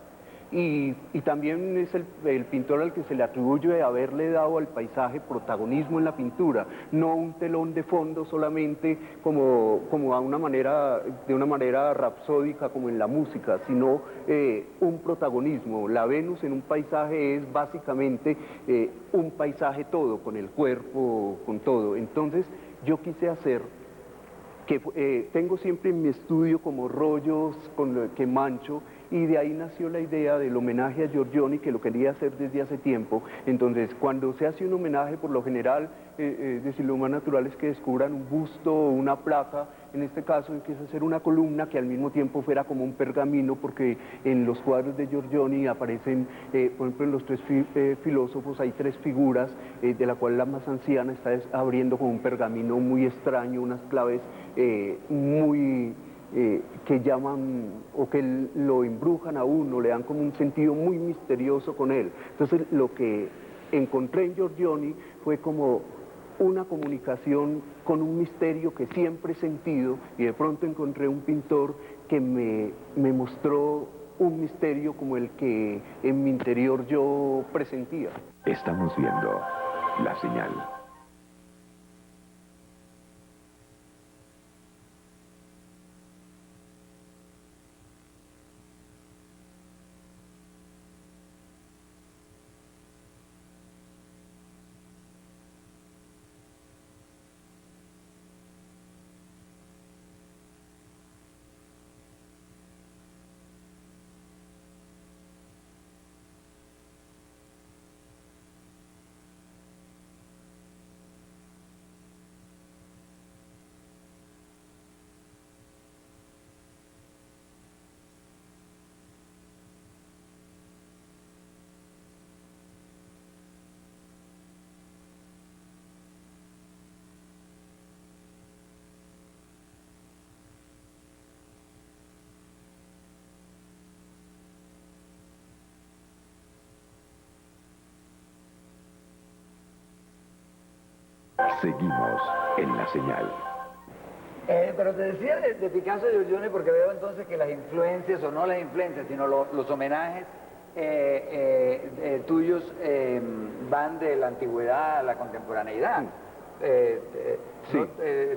Y también es el pintor al que se le atribuye haberle dado al paisaje protagonismo en la pintura, no un telón de fondo solamente como de una manera rapsódica como en la música, sino un protagonismo. La Venus en un paisaje es básicamente un paisaje todo, con el cuerpo, con todo. Entonces yo quise hacer que tengo siempre en mi estudio como rollos que mancho, y de ahí nació la idea del homenaje a Giorgione, que lo quería hacer desde hace tiempo. Entonces, cuando se hace un homenaje, por lo general, decir, lo más natural es que descubran un busto o una placa. En este caso, quise hacer una columna que al mismo tiempo fuera como un pergamino, porque en los cuadros de Giorgione aparecen, por ejemplo, en los 3 filósofos hay 3 figuras, de la cual la más anciana está abriendo como un pergamino muy extraño, unas claves que llaman o que lo embrujan a uno, le dan como un sentido muy misterioso con él. Entonces lo que encontré en Giorgione fue como una comunicación con un misterio que siempre he sentido, y de pronto encontré un pintor que me mostró un misterio como el que en mi interior yo presentía. Estamos viendo La Señal. Seguimos en La Señal. Pero te decía de Picasso y Giorgione porque veo entonces que las influencias, o no las influencias, sino los homenajes tuyos van de la antigüedad a la contemporaneidad. Sí. ¿No?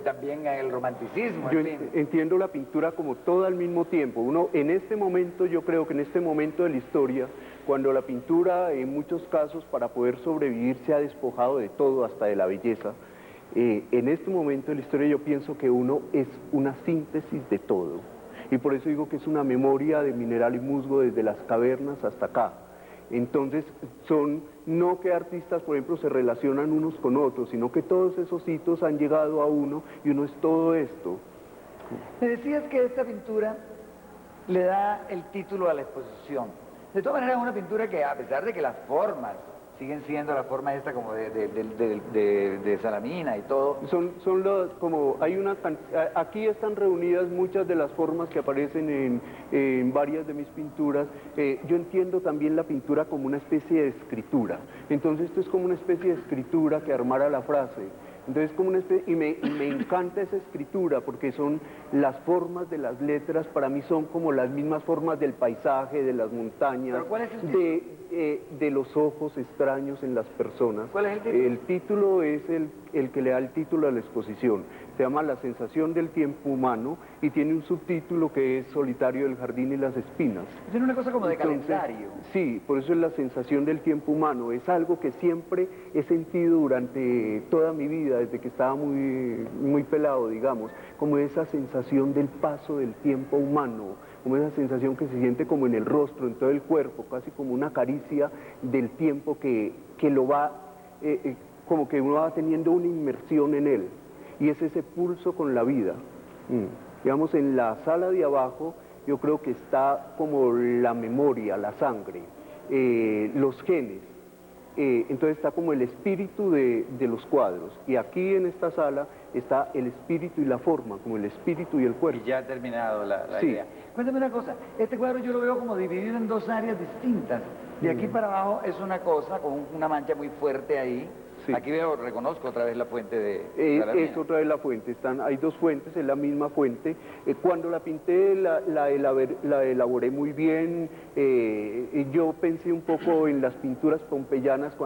También el romanticismo, Yo en fin. entiendo la pintura como todo al mismo tiempo. Uno, en este momento, yo creo que en este momento de la historia, cuando la pintura, en muchos casos, para poder sobrevivir, se ha despojado de todo, hasta de la belleza, en este momento de la historia yo pienso que uno es una síntesis de todo. Y por eso digo que es una memoria de mineral y musgo desde las cavernas hasta acá. Entonces, son no que artistas, por ejemplo, se relacionan unos con otros, sino que todos esos hitos han llegado a uno y uno es todo esto. Me decías que esta pintura le da el título a la exposición. De todas maneras, es una pintura que, a pesar de que las formas siguen siendo la forma esta como de Salamina y todo. Son las, como hay una, aquí están reunidas muchas de las formas que aparecen en varias de mis pinturas. Yo entiendo también la pintura como una especie de escritura. Entonces esto es como una especie de escritura que armara la frase. Entonces como una especie, y me encanta esa escritura porque son las formas de las letras, para mí son como las mismas formas del paisaje, de las montañas, ¿Pero cuál es el título? De los ojos extraños en las personas. ¿Cuál es el título? El título es el que le da el título a la exposición. Se llama La sensación del tiempo humano y tiene un subtítulo que es Solitario del jardín y las espinas. Tiene una cosa como de Entonces, calendario. Sí, por eso es la sensación del tiempo humano. Es algo que siempre he sentido durante toda mi vida, desde que estaba muy pelado, digamos, como esa sensación del paso del tiempo humano, como esa sensación que se siente como en el rostro, en todo el cuerpo, casi como una caricia del tiempo que lo va, como que uno va teniendo una inmersión en él. Y es ese pulso con la vida. Digamos, en la sala de abajo yo creo que está como la memoria, la sangre, los genes. Entonces está como el espíritu de los cuadros. Y aquí en esta sala está el espíritu y la forma, como el espíritu y el cuerpo. Y ya ha terminado la Sí. idea. Cuéntame una cosa, este cuadro yo lo veo como dividido en dos áreas distintas. De aquí para abajo es una cosa, con una mancha muy fuerte ahí. Sí. Aquí veo, reconozco otra vez la fuente de Salamina. Es otra vez la fuente, hay dos fuentes, es la misma fuente. Cuando la pinté la elaboré muy bien. Yo pensé un poco en las pinturas pompeyanas,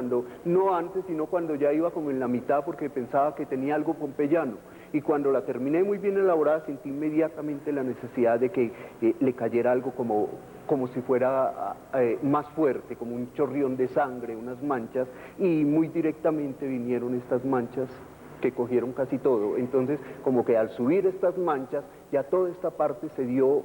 no antes, sino cuando ya iba como en la mitad, porque pensaba que tenía algo pompeyano. Y cuando la terminé muy bien elaborada, sentí inmediatamente la necesidad de que le cayera algo como si fuera más fuerte, como un chorrión de sangre, unas manchas, y muy directamente vinieron estas manchas que cogieron casi todo. Entonces, como que al subir estas manchas, ya toda esta parte se dio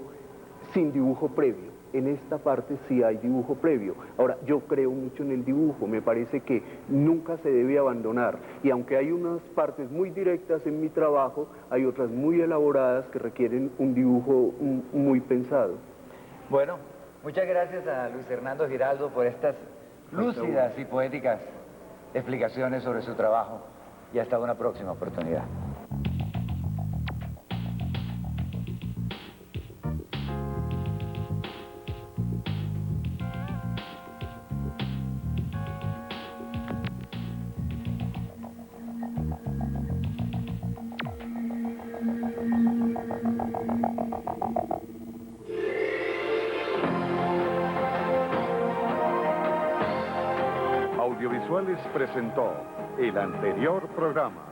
sin dibujo previo. En esta parte sí hay dibujo previo. Ahora, yo creo mucho en el dibujo, me parece que nunca se debe abandonar. Y aunque hay unas partes muy directas en mi trabajo, hay otras muy elaboradas que requieren un dibujo muy pensado. Bueno, muchas gracias a Luis Hernando Giraldo por estas lúcidas y poéticas explicaciones sobre su trabajo y hasta una próxima oportunidad. Audiovisuales presentó el anterior programa.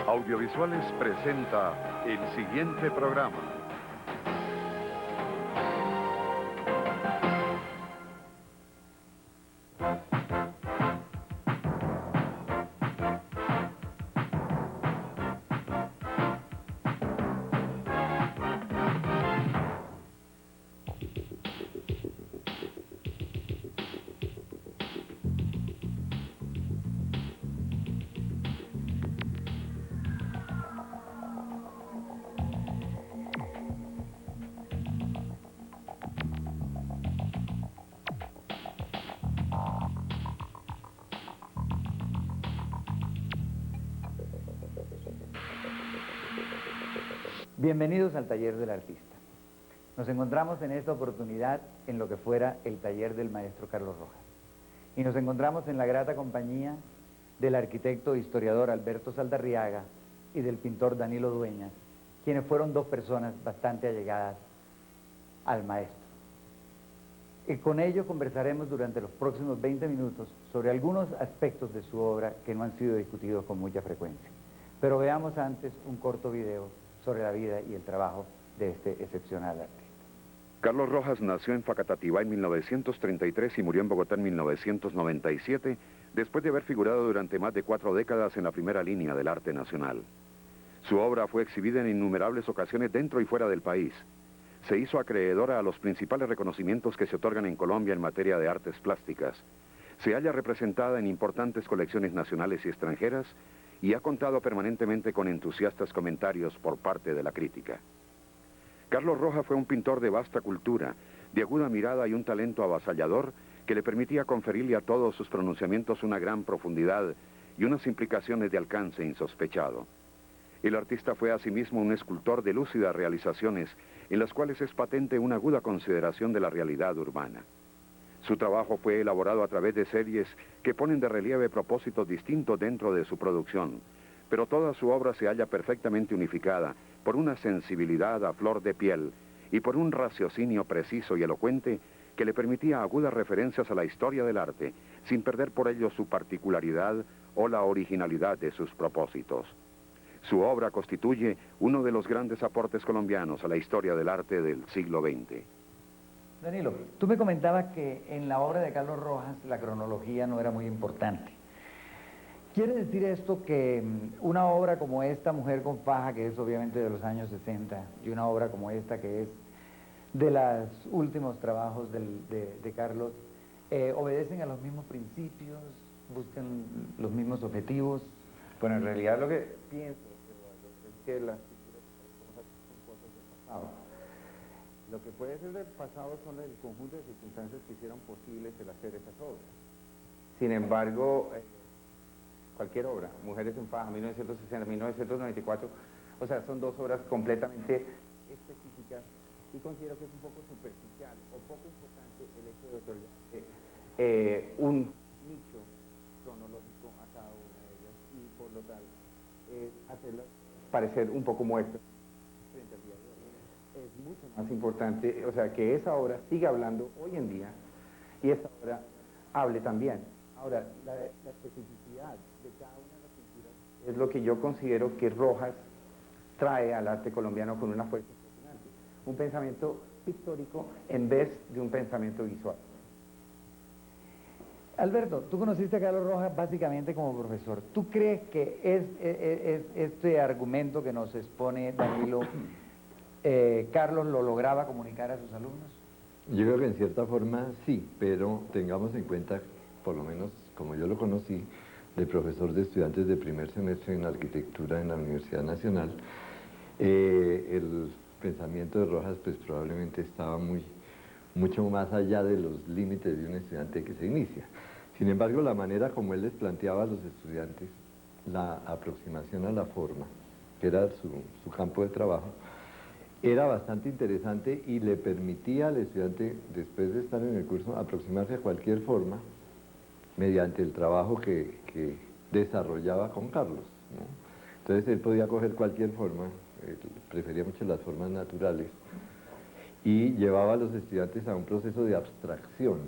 Audiovisuales presenta el siguiente programa. Bienvenidos al taller del artista. Nos encontramos en esta oportunidad en lo que fuera el taller del maestro Carlos Rojas. Y nos encontramos en la grata compañía del arquitecto e historiador Alberto Saldarriaga y del pintor Danilo Dueñas, quienes fueron dos personas bastante allegadas al maestro. Y con ello conversaremos durante los próximos 20 minutos sobre algunos aspectos de su obra que no han sido discutidos con mucha frecuencia. Pero veamos antes un corto video sobre la vida y el trabajo de este excepcional artista. Carlos Rojas nació en Facatativá en 1933 y murió en Bogotá en 1997, después de haber figurado durante más de 4 décadas en la primera línea del arte nacional. Su obra fue exhibida en innumerables ocasiones dentro y fuera del país. Se hizo acreedora a los principales reconocimientos que se otorgan en Colombia en materia de artes plásticas. Se halla representada en importantes colecciones nacionales y extranjeras y ha contado permanentemente con entusiastas comentarios por parte de la crítica. Carlos Rojas fue un pintor de vasta cultura, de aguda mirada y un talento avasallador que le permitía conferirle a todos sus pronunciamientos una gran profundidad y unas implicaciones de alcance insospechado. El artista fue asimismo un escultor de lúcidas realizaciones en las cuales es patente una aguda consideración de la realidad urbana. Su trabajo fue elaborado a través de series que ponen de relieve propósitos distintos dentro de su producción, pero toda su obra se halla perfectamente unificada por una sensibilidad a flor de piel y por un raciocinio preciso y elocuente que le permitía agudas referencias a la historia del arte, sin perder por ello su particularidad o la originalidad de sus propósitos. Su obra constituye uno de los grandes aportes colombianos a la historia del arte del siglo XX. Danilo, tú me comentabas que en la obra de Carlos Rojas la cronología no era muy importante. ¿Quiere decir esto que una obra como esta, Mujer con faja, que es obviamente de los años 60, y una obra como esta, que es de los últimos trabajos de Carlos, obedecen a los mismos principios, buscan los mismos objetivos? Bueno, en realidad lo que pienso, Eduardo, es que las pinturas son cosas del pasado. Lo que puede ser del pasado son el conjunto de circunstancias que hicieron posible el hacer esas obras. Sin embargo, cualquier obra, Mujeres en faja, 1960, 1994, o sea, son dos obras completamente específicas y considero que es un poco superficial o poco importante el hecho de otorgar un nicho cronológico a cada una de ellas y por lo tanto hacerlas parecer un poco muertas frente al día de hoy. Es mucho más importante, o sea, que esa obra siga hablando hoy en día y esta obra hable también. Ahora, la especificidad de cada una de las pinturas es lo que yo considero que Rojas trae al arte colombiano con una fuerza impresionante. Un pensamiento pictórico en vez de un pensamiento visual. Alberto, tú conociste a Carlos Rojas básicamente como profesor. ¿Tú crees que este argumento que nos expone Danilo, Carlos lo lograba comunicar a sus alumnos? Yo creo que en cierta forma sí, pero tengamos en cuenta, por lo menos como yo lo conocí, de profesor de estudiantes de primer semestre en arquitectura en la Universidad Nacional, el pensamiento de Rojas pues probablemente estaba mucho más allá de los límites de un estudiante que se inicia. Sin embargo, la manera como él les planteaba a los estudiantes la aproximación a la forma, que era su campo de trabajo, era bastante interesante y le permitía al estudiante, después de estar en el curso, aproximarse a cualquier forma mediante el trabajo que desarrollaba con Carlos, ¿no? Entonces él podía coger cualquier forma, prefería mucho las formas naturales, y llevaba a los estudiantes a un proceso de abstracción.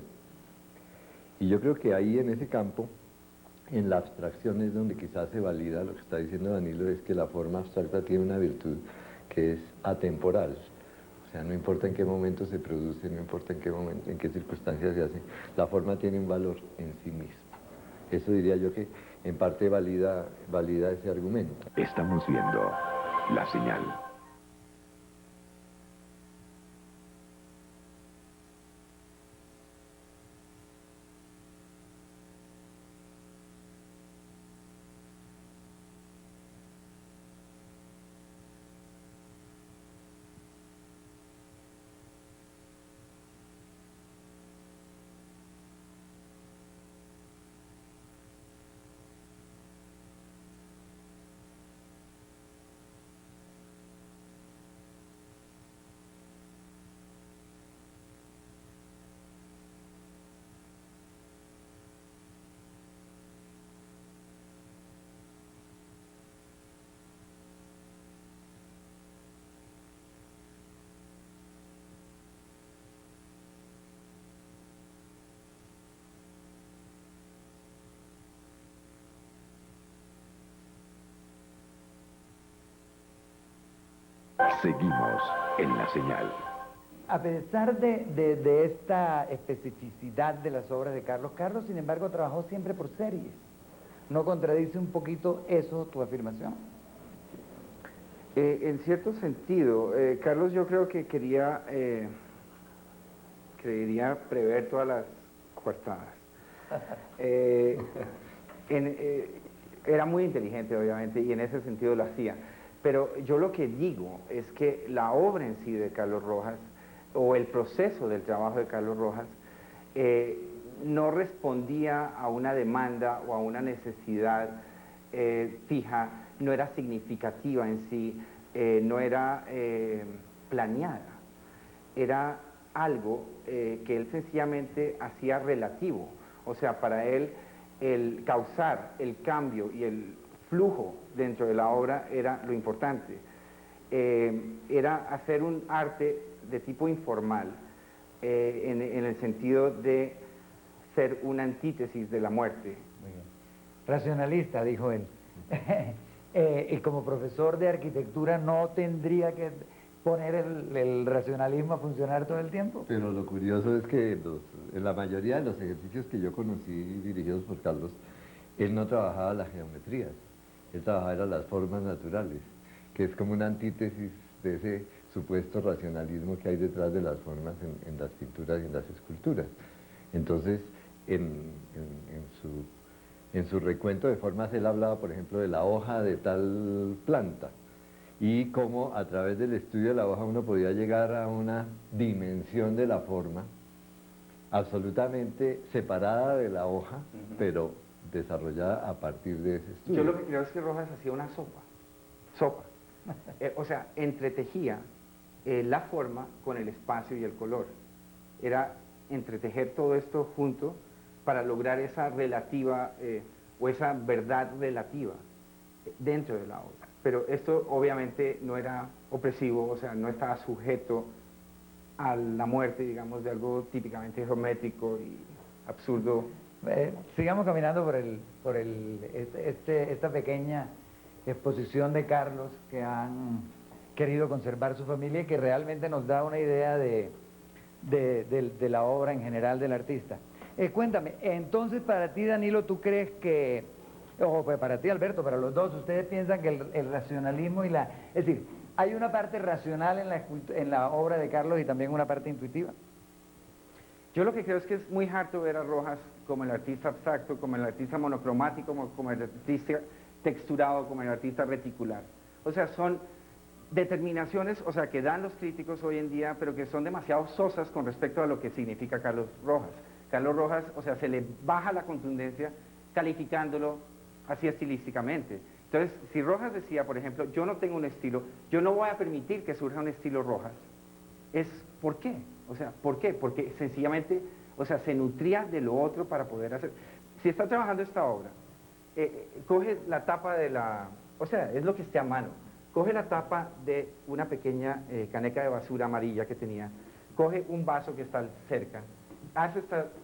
Y yo creo que ahí en ese campo, en la abstracción es donde quizás se valida lo que está diciendo Danilo, es que la forma abstracta tiene una virtud que es atemporal. O sea, no importa en qué momento se produce, no importa en qué momento, en qué circunstancias se hace, la forma tiene un valor en sí misma. Eso diría yo que en parte valida ese argumento. Estamos viendo La Señal. Seguimos en La Señal. A pesar de esta especificidad de las obras de Carlos, Carlos, sin embargo, trabajó siempre por series. ¿No contradice un poquito eso tu afirmación? En cierto sentido, Carlos yo creo que quería prever todas las coartadas. Era muy inteligente, obviamente, y en ese sentido lo hacía. Pero yo lo que digo es que la obra en sí de Carlos Rojas, o el proceso del trabajo de Carlos Rojas, no respondía a una demanda o a una necesidad fija, no era significativa en sí, no era planeada. Era algo que él sencillamente hacía relativo. O sea, para él el causar el cambio y el flujo dentro de la obra era lo importante. Era hacer un arte de tipo informal, en el sentido de ser una antítesis de la muerte. Muy bien. Racionalista, dijo él. Y como profesor de arquitectura no tendría que poner el racionalismo a funcionar todo el tiempo. Pero lo curioso es que en la mayoría de los ejercicios que yo conocí dirigidos por Carlos, él no trabajaba las geometrías, él trabajaba eran las formas naturales, que es como una antítesis de ese supuesto racionalismo que hay detrás de las formas en las pinturas y en las esculturas. Entonces, en su recuento de formas, él hablaba, por ejemplo, de la hoja de tal planta, y cómo a través del estudio de la hoja uno podía llegar a una dimensión de la forma absolutamente separada de la hoja, pero desarrollada a partir de ese estudio. Yo lo que creo es que Rojas hacía una sopa. O sea, entretejía la forma con el espacio y el color. Era entretejer todo esto junto para lograr esa relativa o esa verdad relativa dentro de la obra. Pero esto obviamente no era opresivo, o sea, no estaba sujeto a la muerte, digamos, de algo típicamente geométrico y absurdo. Sigamos caminando por esta pequeña exposición de Carlos que han querido conservar su familia y que realmente nos da una idea de la obra en general del artista. Cuéntame, entonces para ti, Danilo, ¿tú crees que, o pues para ti, Alberto, para los dos, ustedes piensan que el racionalismo y la... Es decir, ¿hay una parte racional en la obra de Carlos y también una parte intuitiva? Yo lo que creo es que es muy harto ver a Rojas como el artista abstracto, como el artista monocromático, como el artista texturado, como el artista reticular. O sea, son determinaciones, o sea, que dan los críticos hoy en día, pero que son demasiado sosas con respecto a lo que significa Carlos Rojas. Carlos Rojas, o sea, se le baja la contundencia calificándolo así estilísticamente. Entonces, si Rojas decía, por ejemplo, yo no tengo un estilo, yo no voy a permitir que surja un estilo Rojas, es ¿por qué? O sea, ¿por qué? Porque sencillamente, o sea, se nutría de lo otro para poder hacer. Si está trabajando esta obra, coge la tapa de la, o sea, es lo que esté a mano, coge la tapa de una pequeña caneca de basura amarilla que tenía, coge un vaso que está cerca,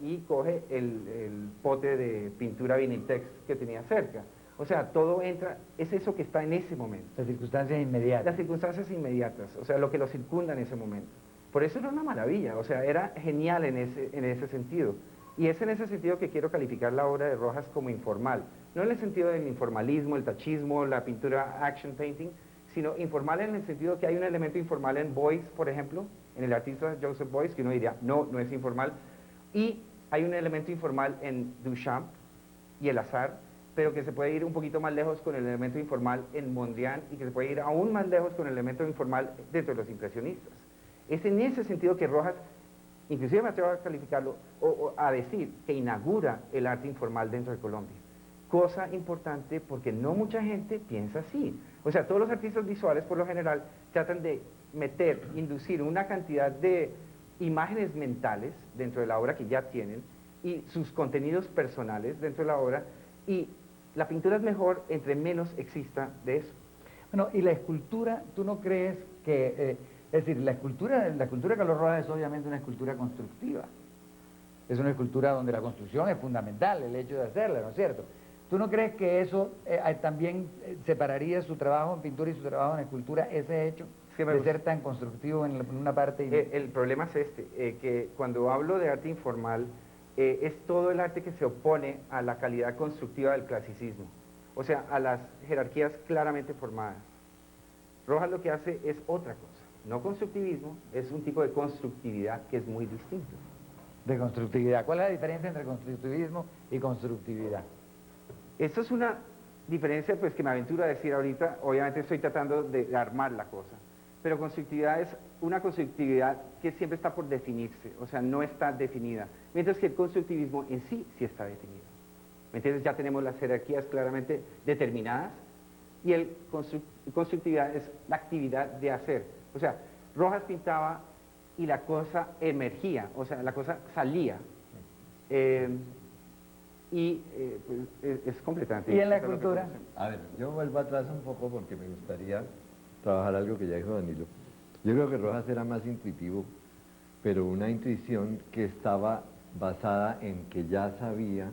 y coge el pote de pintura Viniltex que tenía cerca. O sea, todo entra, es eso que está en ese momento. Las circunstancias inmediatas. Las circunstancias inmediatas, o sea, lo que lo circunda en ese momento. Por eso era una maravilla, o sea, era genial en ese sentido. Y es en ese sentido que quiero calificar la obra de Rojas como informal. No en el sentido del informalismo, el tachismo, la pintura action painting, sino informal en el sentido que hay un elemento informal en Beuys, por ejemplo, en el artista Joseph Beuys, que uno diría, no, no es informal. Y hay un elemento informal en Duchamp y el azar, pero que se puede ir un poquito más lejos con el elemento informal en Mondrian y que se puede ir aún más lejos con el elemento informal dentro de los impresionistas. Es en ese sentido que Rojas, inclusive me atrevo a calificarlo, o a decir que inaugura el arte informal dentro de Colombia. Cosa importante porque no mucha gente piensa así. O sea, todos los artistas visuales por lo general tratan de inducir una cantidad de imágenes mentales dentro de la obra que ya tienen y sus contenidos personales dentro de la obra, y la pintura es mejor entre menos exista de eso. Bueno, y la escultura, ¿tú no crees que, es decir, la escultura de Carlos Rojas es obviamente una escultura constructiva? Es una escultura donde la construcción es fundamental, el hecho de hacerla, ¿no es cierto? ¿Tú no crees que eso también separaría su trabajo en pintura y su trabajo en escultura, ese hecho de ser tan constructivo en una parte? El problema es que cuando hablo de arte informal, es todo el arte que se opone a la calidad constructiva del clasicismo, o sea, a las jerarquías claramente formadas. Rojas lo que hace es otra cosa, no constructivismo, es un tipo de constructividad que es muy distinto. De constructividad. ¿Cuál es la diferencia entre constructivismo y constructividad? Esto es una diferencia pues que me aventuro a decir ahorita, obviamente estoy tratando de armar la cosa, pero constructividad es una constructividad que siempre está por definirse, o sea, no está definida, mientras que el constructivismo en sí está definido. ¿Me entiendes? Ya tenemos las jerarquías claramente determinadas y el constructividad es la actividad de hacer. O sea, Rojas pintaba y la cosa emergía, o sea, la cosa salía. Es completamente... ¿Y en la escultura? A ver, yo vuelvo atrás un poco porque me gustaría trabajar algo que ya dijo Danilo. Yo creo que Rojas era más intuitivo, pero una intuición que estaba basada en que ya sabía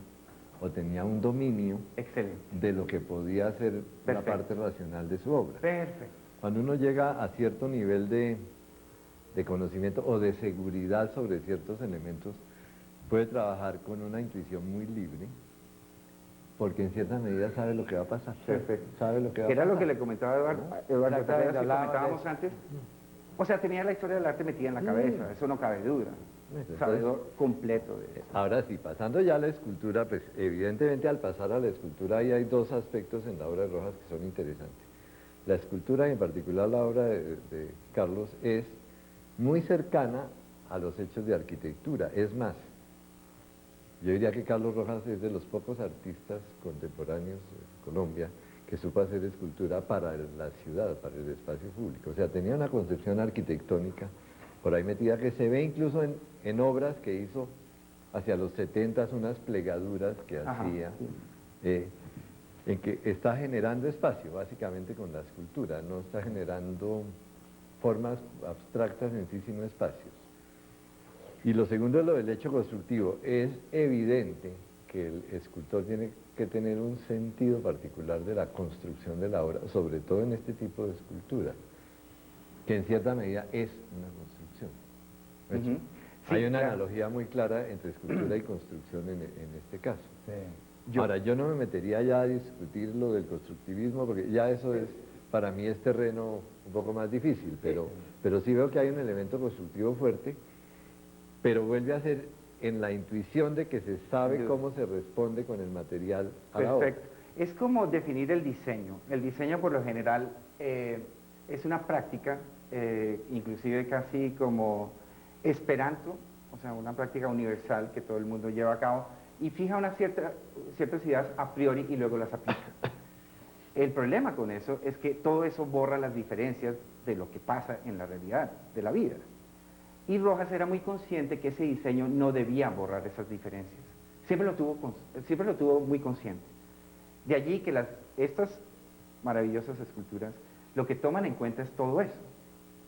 o tenía un dominio excelente de lo que podía ser la parte racional de su obra. Perfecto. Cuando uno llega a cierto nivel de conocimiento o de seguridad sobre ciertos elementos, puede trabajar con una intuición muy libre porque en cierta medida sabe lo que va a pasar. Perfecto. Sabe lo que va a Era pasar. lo que le comentaba Eduardo, ¿te Exactamente, acuerdas que hablábamos comentábamos de antes? O sea, tenía la historia del arte metida en la cabeza, eso no cabe duda. Entonces, Sabedor completo de eso. Ahora sí, pasando ya a la escultura, pues evidentemente al pasar a la escultura ahí hay dos aspectos en la obra de Rojas que son interesantes. La escultura y en particular la obra de Carlos es muy cercana a los hechos de arquitectura. Es más, yo diría que Carlos Rojas es de los pocos artistas contemporáneos en Colombia que supo hacer escultura para la ciudad, para el espacio público. O sea, tenía una concepción arquitectónica por ahí metida que se ve incluso en obras que hizo hacia los 70s, unas plegaduras que Ajá, hacía, sí. en que está generando espacio, básicamente con la escultura, no está generando formas abstractas en sí, sino espacios. Y lo segundo es lo del hecho constructivo. Es evidente que el escultor tiene que tener un sentido particular de la construcción de la obra, sobre todo en este tipo de escultura, que en cierta medida es una construcción. ¿No es? Ujú. Sí, Hay una claro. analogía muy clara entre escultura y construcción en este caso. Sí. Ahora, yo no me metería ya a discutir lo del constructivismo, porque ya eso es, para mí es terreno un poco más difícil, pero sí veo que hay un elemento constructivo fuerte, pero vuelve a ser en la intuición de que se sabe cómo se responde con el material a la obra. Perfecto. Es como definir el diseño. El diseño por lo general es una práctica, inclusive casi como esperanto, o sea, una práctica universal que todo el mundo lleva a cabo y fija ciertas ideas a priori y luego las aplica. El problema con eso es que todo eso borra las diferencias de lo que pasa en la realidad de la vida. Y Rojas era muy consciente que ese diseño no debía borrar esas diferencias. Siempre lo tuvo muy consciente. De allí que estas maravillosas esculturas lo que toman en cuenta es todo eso,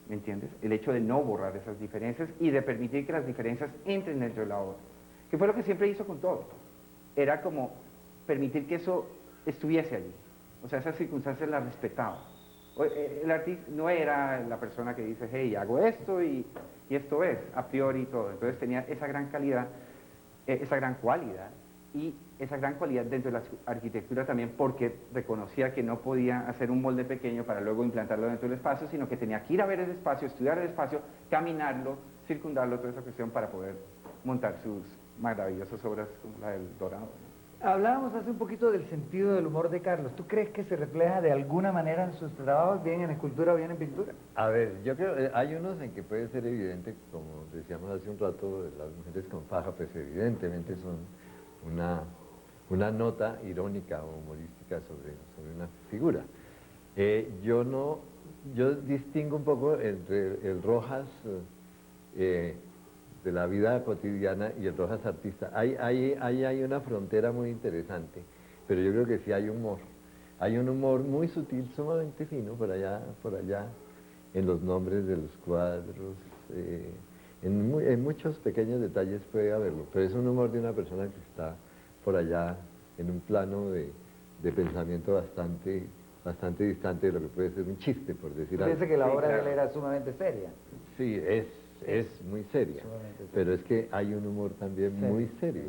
¿me entiendes? El hecho de no borrar esas diferencias y de permitir que las diferencias entren dentro de la obra, que fue lo que siempre hizo con todo. Era como permitir que eso estuviese allí, o sea, esas circunstancias las respetaba. El artista no era la persona que dice, hey, hago esto y esto es, a priori y todo. Entonces tenía esa gran calidad, esa gran cualidad, y esa gran cualidad dentro de la arquitectura también porque reconocía que no podía hacer un molde pequeño para luego implantarlo dentro del espacio, sino que tenía que ir a ver el espacio, estudiar el espacio, caminarlo, circundarlo, toda esa cuestión para poder montar sus maravillosas obras como la del Dorado. Hablábamos hace un poquito del sentido del humor de Carlos. ¿Tú crees que se refleja de alguna manera en sus trabajos, bien en escultura o bien en pintura? A ver, yo creo, hay unos en que puede ser evidente, como decíamos hace un rato, las mujeres con faja, pues evidentemente son una nota irónica o humorística sobre una figura. Yo distingo un poco entre el Rojas de la vida cotidiana y el Rojas artista. Hay una frontera muy interesante, pero yo creo que sí hay humor. Hay un humor muy sutil, sumamente fino, por allá, en los nombres de los cuadros, en muchos pequeños detalles puede haberlo, pero es un humor de una persona que está por allá en un plano de pensamiento bastante distante de lo que puede ser un chiste, por decir algo. Parece que la Sí, obra de él claro. era sumamente seria. Sí, es muy seria, Sumamente seria. pero es que hay un humor también muy serio.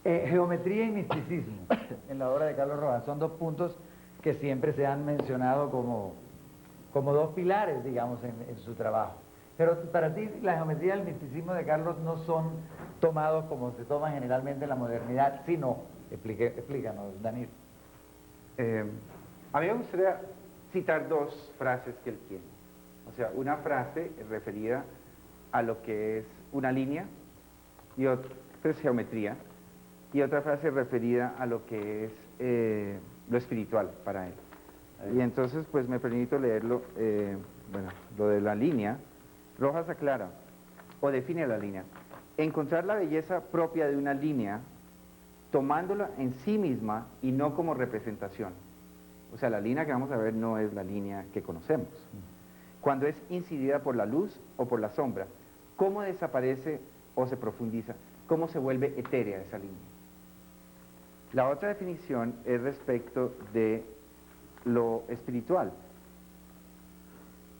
Geometría y misticismo en la obra de Carlos Rojas son dos puntos que siempre se han mencionado como dos pilares, digamos, en su trabajo. Pero para ti la geometría y el misticismo de Carlos no son tomados como se toman generalmente en la modernidad, sino, explícanos, Daniel. A mí me gustaría citar dos frases que él tiene. O sea, una frase referida a lo que es una línea, y otra es geometría, y otra frase referida a lo que es lo espiritual para él. Y entonces, pues me permito leerlo, bueno, lo de la línea. Rojas aclara, o define la línea. Encontrar la belleza propia de una línea, tomándola en sí misma y no como representación. O sea, la línea que vamos a ver no es la línea que conocemos. Cuando es incidida por la luz o por la sombra, ¿cómo desaparece o se profundiza? ¿Cómo se vuelve etérea esa línea? La otra definición es respecto de lo espiritual.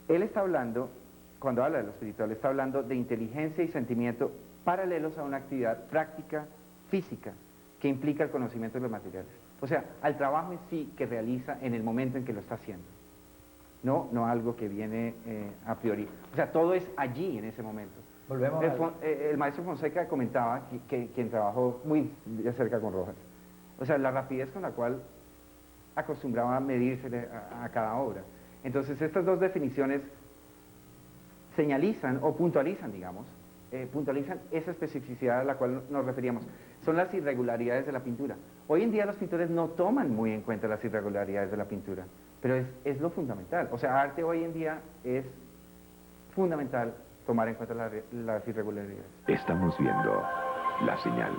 Él está hablando, cuando habla de lo espiritual, está hablando de inteligencia y sentimiento paralelos a una actividad práctica, física, que implica el conocimiento de los materiales. O sea, al trabajo en sí que realiza en el momento en que lo está haciendo. No algo que viene a priori. O sea, todo es allí en ese momento. Volvemos El maestro Fonseca comentaba quien trabajó muy de cerca con Rojas. O sea, la rapidez con la cual acostumbraba a medirse a cada obra. Entonces, estas dos definiciones señalizan o puntualizan, digamos, puntualizan esa especificidad a la cual nos referíamos. Son las irregularidades de la pintura. Hoy en día los pintores no toman muy en cuenta las irregularidades de la pintura, pero es lo fundamental. O sea, arte hoy en día es fundamental tomar en cuenta las irregularidades. Estamos viendo La Señal.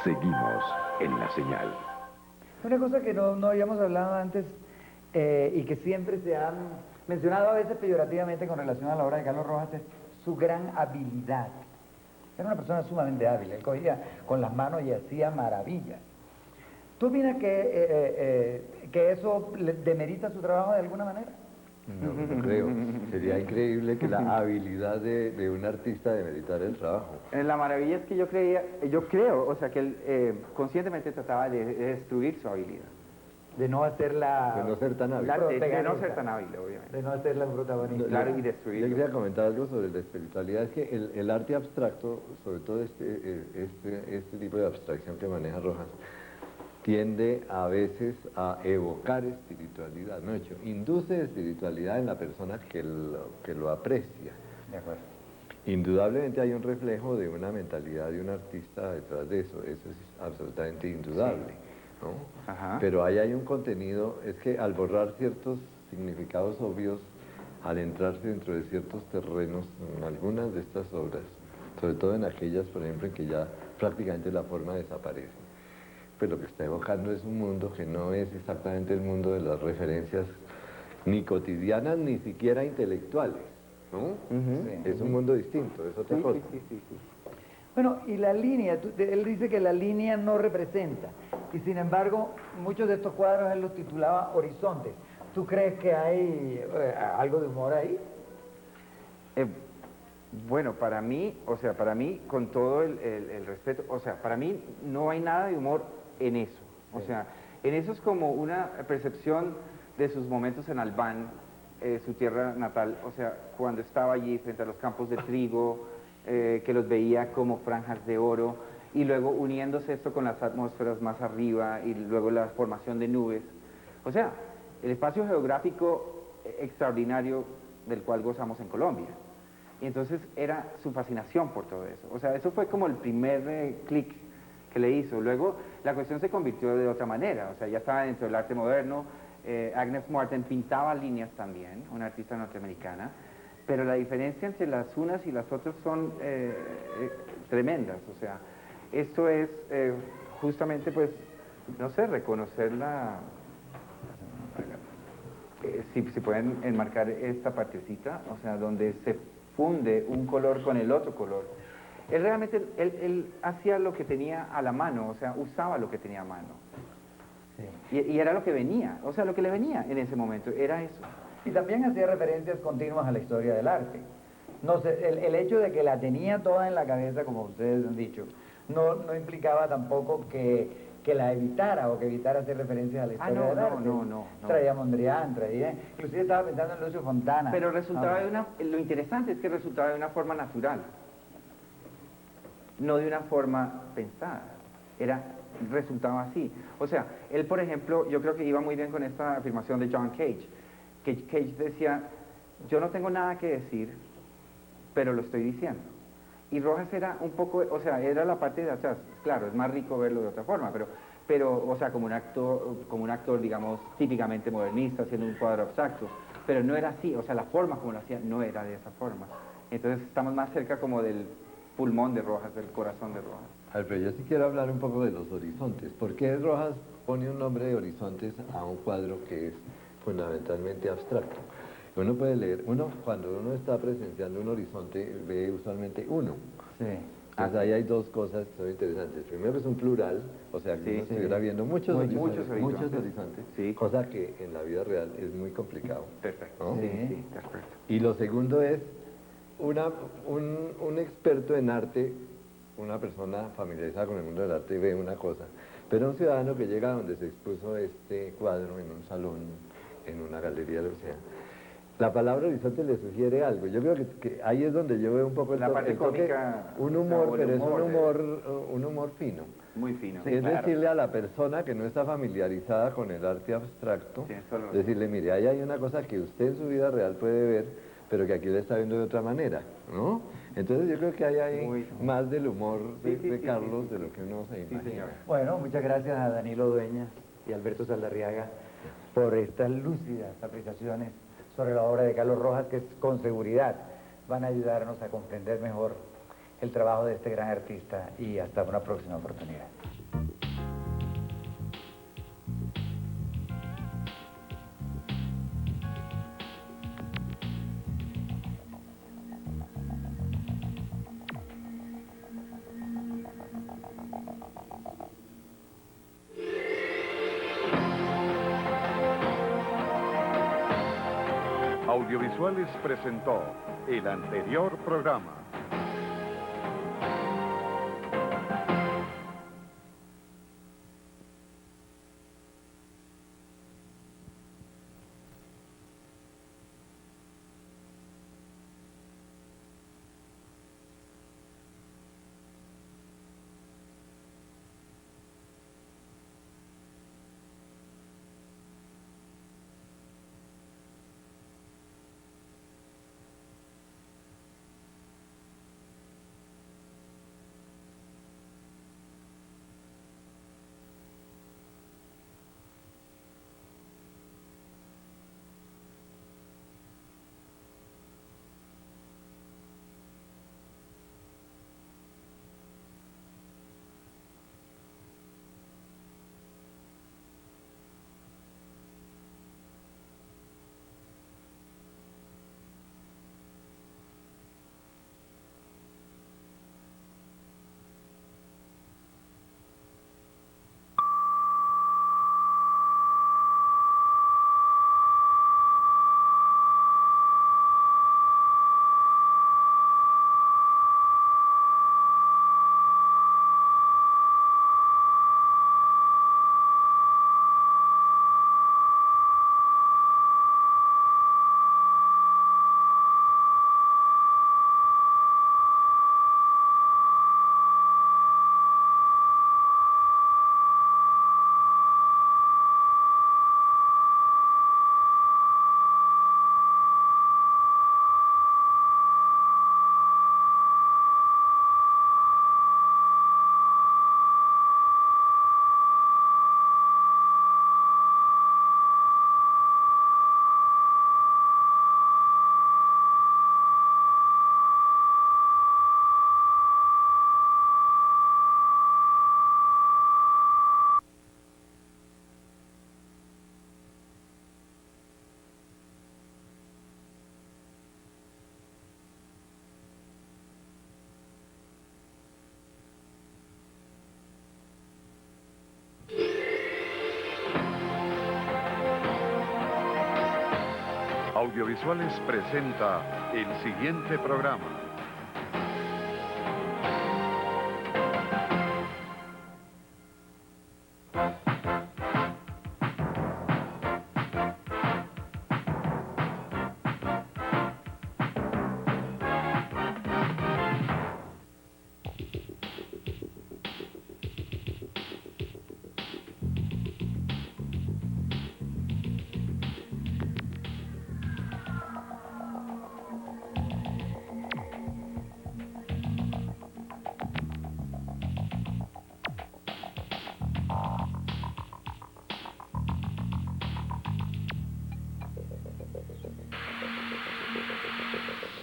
Seguimos en La Señal. Una cosa que no habíamos hablado antes y que siempre se han mencionado a veces peyorativamente con relación a la obra de Carlos Rojas es su gran habilidad. Era una persona sumamente hábil, él cogía con las manos y hacía maravillas. ¿Tú opinas que eso demerita su trabajo de alguna manera? No creo. Sería increíble que la habilidad de un artista demeritar el trabajo. La maravilla es que yo creo, o sea, que él conscientemente trataba de destruir su habilidad. De no hacerla... De no ser tan hábil. De no ser tan hábil, obviamente. De no hacerla protagonista. Claro, y destruirlo. Yo quería comentar algo sobre la espiritualidad. Es que el arte abstracto, sobre todo este tipo de abstracción que maneja Rojas, tiende a veces a evocar espiritualidad, ¿no? Hecho, induce espiritualidad en la persona que lo aprecia. De acuerdo. Indudablemente hay un reflejo de una mentalidad de un artista detrás de eso es absolutamente indudable, ¿no? Ajá. Pero ahí hay un contenido, es que al borrar ciertos significados obvios, al entrarse dentro de ciertos terrenos, en algunas de estas obras, sobre todo en aquellas, por ejemplo, en que ya prácticamente la forma desaparece, pues lo que está evocando es un mundo que no es exactamente el mundo de las referencias ni cotidianas ni siquiera intelectuales, ¿no? Sí. Es un mundo distinto, es otra cosa. Sí. Bueno, y la línea, él dice que la línea no representa, y sin embargo, muchos de estos cuadros él los titulaba Horizontes. ¿Tú crees que hay algo de humor ahí? Bueno, para mí, con todo el respeto, o sea, para mí no hay nada de humor en eso. O sea, en eso es como una percepción de sus momentos en Albán, su tierra natal, o sea, cuando estaba allí frente a los campos de trigo, que los veía como franjas de oro, y luego uniéndose esto con las atmósferas más arriba, y luego la formación de nubes. O sea, el espacio geográfico extraordinario del cual gozamos en Colombia. Y entonces era su fascinación por todo eso. O sea, eso fue como el primer clic que le hizo. Luego la cuestión se convirtió de otra manera. O sea, ya estaba dentro del arte moderno. Agnes Martin pintaba líneas también, una artista norteamericana. Pero la diferencia entre las unas y las otras son tremendas. O sea, esto es justamente, pues, no sé, reconocer la... si pueden enmarcar esta partecita, o sea, donde se funde un color con el otro color. Él realmente, él hacía lo que tenía a la mano, o sea, usaba lo que tenía a mano. Sí. Y era lo que venía, o sea, lo que le venía en ese momento, era eso. Y también hacía referencias continuas a la historia del arte. No sé, el hecho de que la tenía toda en la cabeza, como ustedes han dicho, no implicaba tampoco que la evitara o que evitara hacer referencias a la historia del arte. No. Traía Mondrian, inclusive estaba pensando en Lucio Fontana. Pero resultaba lo interesante es que resultaba de una forma natural, no de una forma pensada. resultaba así. O sea, él, por ejemplo, yo creo que iba muy bien con esta afirmación de John Cage. Que Cage decía, yo no tengo nada que decir, pero lo estoy diciendo. Y Rojas era un poco, o sea, era la parte de atrás. Claro, es más rico verlo de otra forma, pero o sea, como un actor, digamos, típicamente modernista, haciendo un cuadro abstracto. Pero no era así, o sea, la forma como lo hacía no era de esa forma. Entonces estamos más cerca como del pulmón de Rojas, del corazón de Rojas. A ver, pero yo sí quiero hablar un poco de los horizontes. ¿Por qué Rojas pone un nombre de horizontes a un cuadro que es fundamentalmente abstracto? Uno puede leer, cuando uno está presenciando un horizonte, ve usualmente uno. Sí. Entonces ahí hay dos cosas que son interesantes. Primero que es un plural, o sea, que uno estuviera viendo muchos horizontes, sí. cosa que en la vida real es muy complicado. Perfecto. ¿No? Sí, perfecto. Y lo segundo es un experto en arte, una persona familiarizada con el mundo del arte ve una cosa, pero un ciudadano que llega a donde se expuso este cuadro en un salón, en una galería, lo que sea, la palabra horizonte le sugiere algo. Yo creo que ahí es donde yo veo un poco La parte cómica, un humor, o el pero es humor un humor fino. Muy fino. Es decirle a la persona que no está familiarizada con el arte abstracto, Sí, solo- decirle, mire, ahí hay una cosa que usted en su vida real puede ver, pero que aquí la está viendo de otra manera, ¿no? Entonces yo creo que ahí hay Muy- más del humor de, Sí, de sí, Carlos sí, sí, de sí. lo que uno se Sí, imagina. señor. Bueno, muchas gracias a Danilo Dueñas y Alberto Saldarriaga por estas lúcidas apreciaciones sobre la obra de Carlos Rojas, que con seguridad van a ayudarnos a comprender mejor el trabajo de este gran artista, y hasta una próxima oportunidad. Audiovisuales presentó el anterior programa. Audiovisuales presenta el siguiente programa.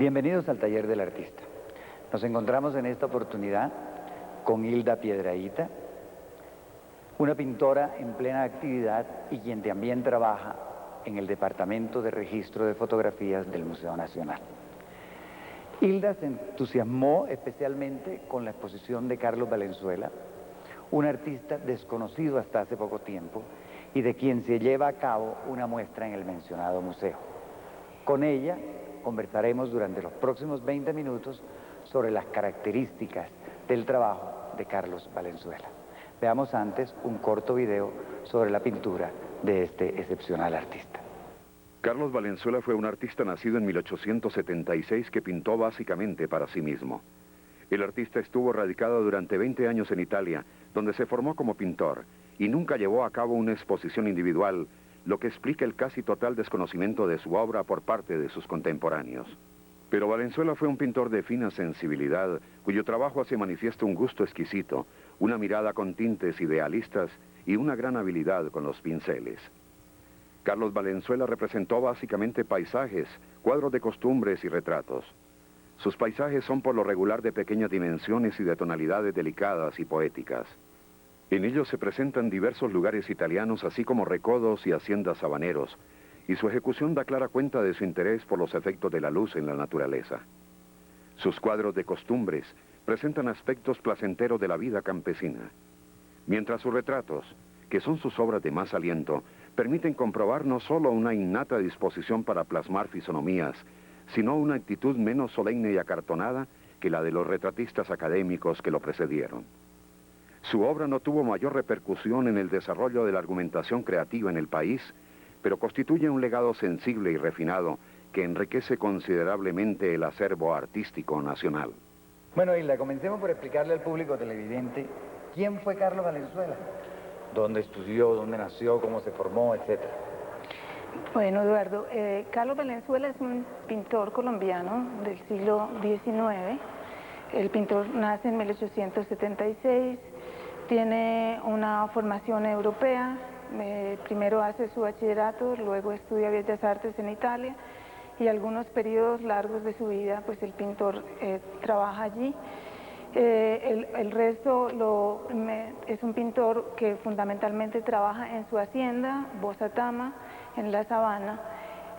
Bienvenidos al Taller del Artista. Nos encontramos en esta oportunidad con Hilda Piedrahita, una pintora en plena actividad y quien también trabaja en el Departamento de Registro de Fotografías del Museo Nacional. Hilda se entusiasmó especialmente con la exposición de Carlos Valenzuela, un artista desconocido hasta hace poco tiempo y de quien se lleva a cabo una muestra en el mencionado museo. Con ella conversaremos durante los próximos 20 minutos sobre las características del trabajo de Carlos Valenzuela. Veamos antes un corto video sobre la pintura de este excepcional artista. Carlos Valenzuela fue un artista nacido en 1876 que pintó básicamente para sí mismo. El artista estuvo radicado durante 20 años en Italia, donde se formó como pintor, y nunca llevó a cabo una exposición individual, lo que explica el casi total desconocimiento de su obra por parte de sus contemporáneos. Pero Valenzuela fue un pintor de fina sensibilidad, cuyo trabajo hace manifiesto un gusto exquisito, una mirada con tintes idealistas y una gran habilidad con los pinceles. Carlos Valenzuela representó básicamente paisajes, cuadros de costumbres y retratos. Sus paisajes son por lo regular de pequeñas dimensiones y de tonalidades delicadas y poéticas. En ellos se presentan diversos lugares italianos, así como recodos y haciendas habaneros, y su ejecución da clara cuenta de su interés por los efectos de la luz en la naturaleza. Sus cuadros de costumbres presentan aspectos placenteros de la vida campesina, mientras sus retratos, que son sus obras de más aliento, permiten comprobar no solo una innata disposición para plasmar fisonomías, sino una actitud menos solemne y acartonada que la de los retratistas académicos que lo precedieron. Su obra no tuvo mayor repercusión en el desarrollo de la argumentación creativa en el país, pero constituye un legado sensible y refinado que enriquece considerablemente el acervo artístico nacional. Bueno, Hilda, comencemos por explicarle al público televidente quién fue Carlos Valenzuela, dónde estudió, dónde nació, cómo se formó, etcétera. Bueno, Eduardo, Carlos Valenzuela es un pintor colombiano del siglo XIX. El pintor nace en 1876, tiene una formación europea, primero hace su bachillerato, luego estudia Bellas Artes en Italia y algunos periodos largos de su vida, pues el pintor trabaja allí. El resto es un pintor que fundamentalmente trabaja en su hacienda, Bosatama, en la sabana.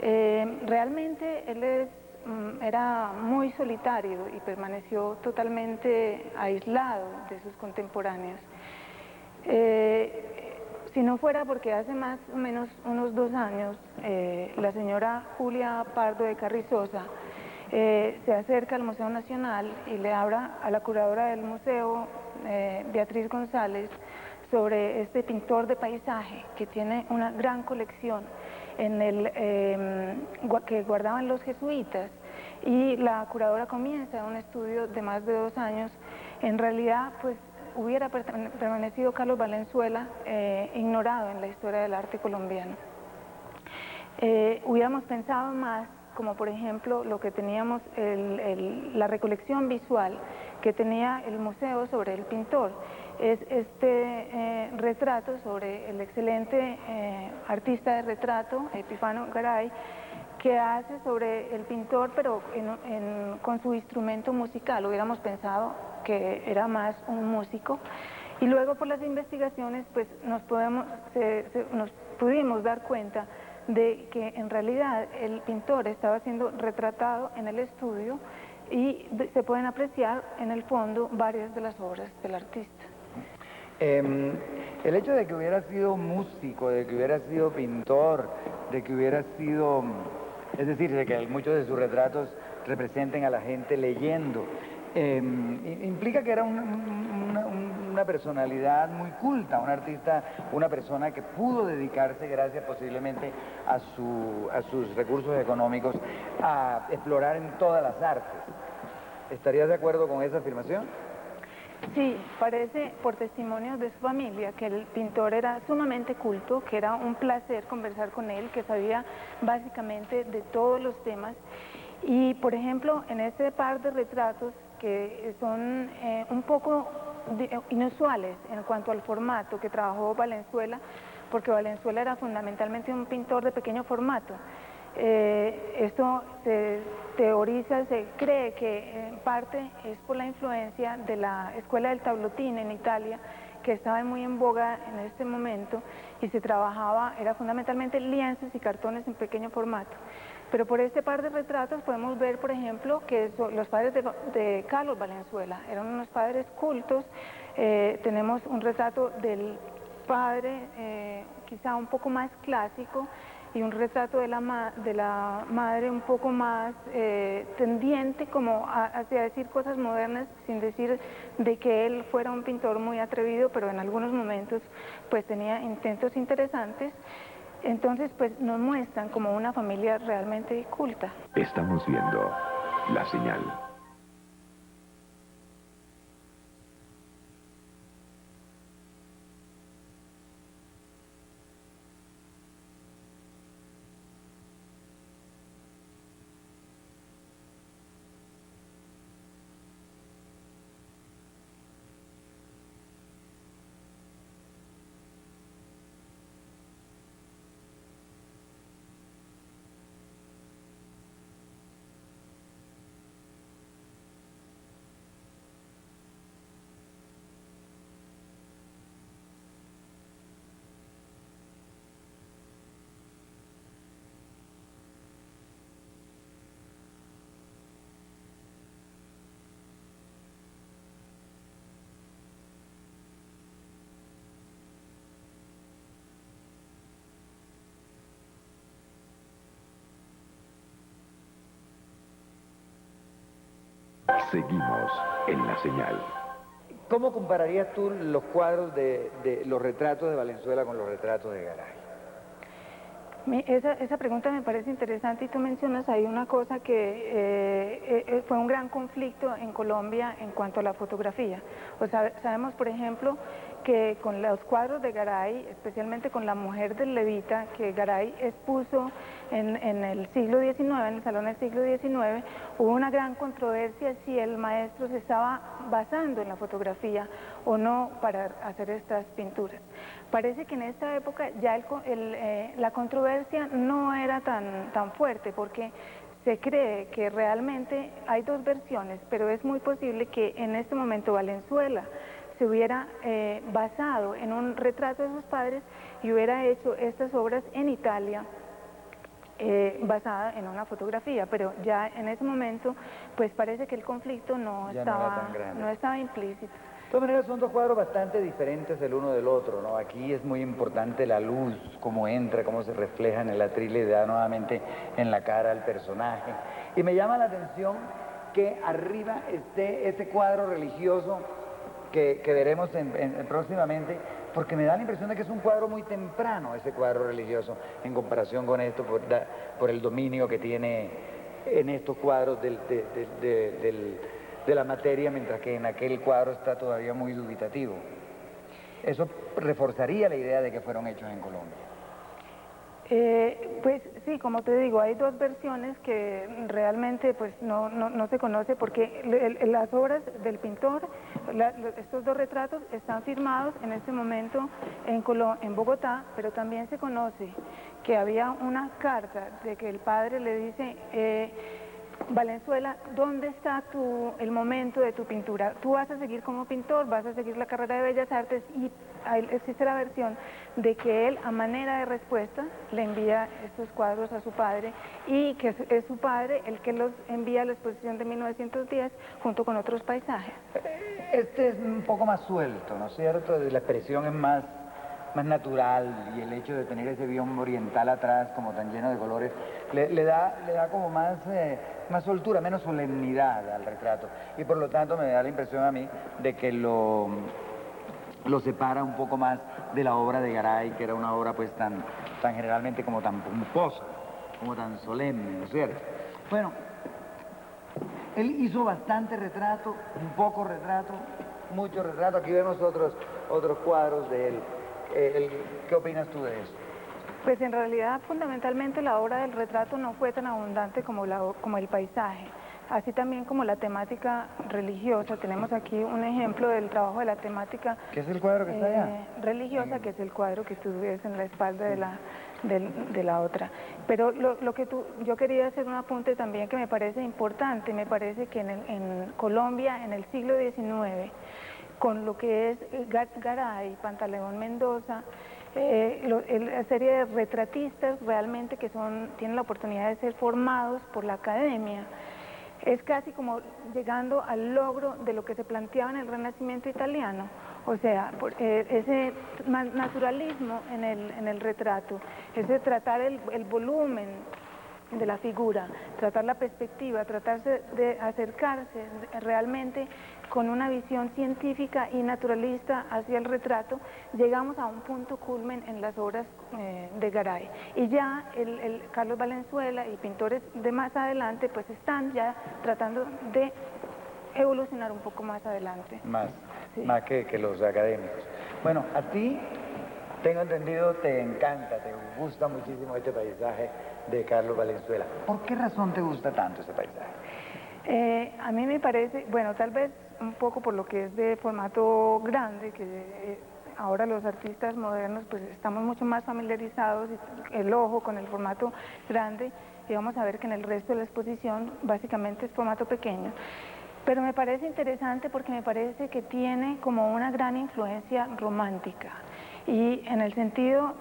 Realmente él era muy solitario y permaneció totalmente aislado de sus contemporáneos. Si no fuera porque hace más o menos unos 2 años, la señora Julia Pardo de Carrizosa se acerca al Museo Nacional y le habla a la curadora del museo, Beatriz González, sobre este pintor de paisaje que tiene una gran colección que guardaban los jesuitas, y la curadora comienza un estudio de más de 2 años. En realidad, pues hubiera permanecido Carlos Valenzuela ignorado en la historia del arte colombiano. Hubiéramos pensado más, como por ejemplo lo que teníamos, la recolección visual que tenía el museo sobre el pintor, es este retrato sobre el excelente artista de retrato, Epifano Garay, que hace sobre el pintor, pero con su instrumento musical. Hubiéramos pensado que era más un músico, y luego por las investigaciones pues nos pudimos dar cuenta de que en realidad el pintor estaba siendo retratado en el estudio y se pueden apreciar en el fondo varias de las obras del artista. El hecho de que hubiera sido músico, de que hubiera sido pintor, de que hubiera sido, es decir, de que muchos de sus retratos representen a la gente leyendo, implica que era una personalidad muy culta, un artista, una persona que pudo dedicarse, gracias posiblemente a sus recursos económicos, a explorar en todas las artes. ¿Estarías de acuerdo con esa afirmación? Sí, parece por testimonios de su familia que el pintor era sumamente culto, que era un placer conversar con él, que sabía básicamente de todos los temas. Y por ejemplo, en este par de retratos que son un poco inusuales en cuanto al formato que trabajó Valenzuela, porque Valenzuela era fundamentalmente un pintor de pequeño formato. Esto se teoriza, se cree que en parte es por la influencia de la escuela del tablotín en Italia, que estaba muy en boga en este momento y se trabajaba, era fundamentalmente lienzos y cartones en pequeño formato. Pero por este par de retratos podemos ver, por ejemplo, que los padres de Carlos Valenzuela eran unos padres cultos. Tenemos un retrato del padre quizá un poco más clásico y un retrato de la madre un poco más tendiente como hacia decir cosas modernas, sin decir de que él fuera un pintor muy atrevido, pero en algunos momentos pues tenía intentos interesantes. Entonces pues nos muestran como una familia realmente culta. Estamos viendo La Señal. Seguimos en La Señal. ¿Cómo compararías tú los cuadros de los retratos de Valenzuela con los retratos de Garay? Esa pregunta me parece interesante y tú mencionas ahí una cosa que fue un gran conflicto en Colombia en cuanto a la fotografía. O sea, sabemos, por ejemplo, que con los cuadros de Garay, especialmente con la mujer del levita, que Garay expuso en el siglo XIX, en el Salón del siglo XIX, hubo una gran controversia si el maestro se estaba basando en la fotografía o no para hacer estas pinturas. Parece que en esta época ya la controversia no era tan fuerte, porque se cree que realmente hay dos versiones, pero es muy posible que en este momento Valenzuela se hubiera basado en un retrato de sus padres y hubiera hecho estas obras en Italia, basada en una fotografía, pero ya en ese momento pues parece que el conflicto no estaba implícito. De todas maneras son dos cuadros bastante diferentes el uno del otro, ¿no? Aquí es muy importante la luz, cómo entra, cómo se refleja en el atril y da nuevamente en la cara al personaje. Y me llama la atención que arriba esté ese cuadro religioso que veremos próximamente, porque me da la impresión de que es un cuadro muy temprano, ese cuadro religioso, en comparación con esto, por el dominio que tiene en estos cuadros de la materia, mientras que en aquel cuadro está todavía muy dubitativo. Eso reforzaría la idea de que fueron hechos en Colombia. Pues sí, como te digo, hay dos versiones que realmente pues no se conoce, porque las obras del pintor, estos dos retratos están firmados en este momento en Bogotá, pero también se conoce que había una carta de que el padre le dice, Valenzuela, ¿dónde está el momento de tu pintura? Tú vas a seguir como pintor, vas a seguir la carrera de Bellas Artes, y existe la versión de que él, a manera de respuesta, le envía estos cuadros a su padre, y que es su padre el que los envía a la exposición de 1910 junto con otros paisajes. Este es un poco más suelto, ¿no es cierto? La expresión es más natural, y el hecho de tener ese biombo oriental atrás como tan lleno de colores le da como más soltura, menos solemnidad al retrato, y por lo tanto me da la impresión a mí de que lo separa un poco más de la obra de Garay, que era una obra pues tan generalmente como tan pomposa, como tan solemne, ¿no es cierto? Bueno, él hizo bastante retrato, un poco retrato, mucho retrato. Aquí vemos otros cuadros de él. ¿Qué opinas tú de eso? Pues en realidad, fundamentalmente, la obra del retrato no fue tan abundante como el paisaje, así también como la temática religiosa. Tenemos aquí un ejemplo del trabajo de la temática ¿Qué es el cuadro que está allá? religiosa, que es el cuadro que tú ves en la espalda de la otra. Pero yo quería hacer un apunte también que me parece importante. Me parece que en Colombia, en el siglo XIX, con lo que es Garay, Pantaleón Mendoza, la serie de retratistas realmente que tienen la oportunidad de ser formados por la academia, es casi como llegando al logro de lo que se planteaba en el Renacimiento italiano, o sea, ese naturalismo en el retrato, ese tratar el volumen de la figura, tratar la perspectiva, tratarse de acercarse realmente con una visión científica y naturalista hacia el retrato, llegamos a un punto culmen en las obras de Garay. Y ya Carlos Valenzuela y pintores de más adelante pues están ya tratando de evolucionar un poco más adelante. Más Sí. que los académicos. Bueno, a ti, tengo entendido, te encanta, te gusta muchísimo este paisaje de Carlos Valenzuela. ¿Por qué razón te gusta tanto este paisaje? A mí me parece, bueno, tal vez un poco por lo que es de formato grande, que ahora los artistas modernos pues estamos mucho más familiarizados, el ojo con el formato grande, y vamos a ver que en el resto de la exposición básicamente es formato pequeño. Pero me parece interesante porque me parece que tiene como una gran influencia romántica, y en el sentido,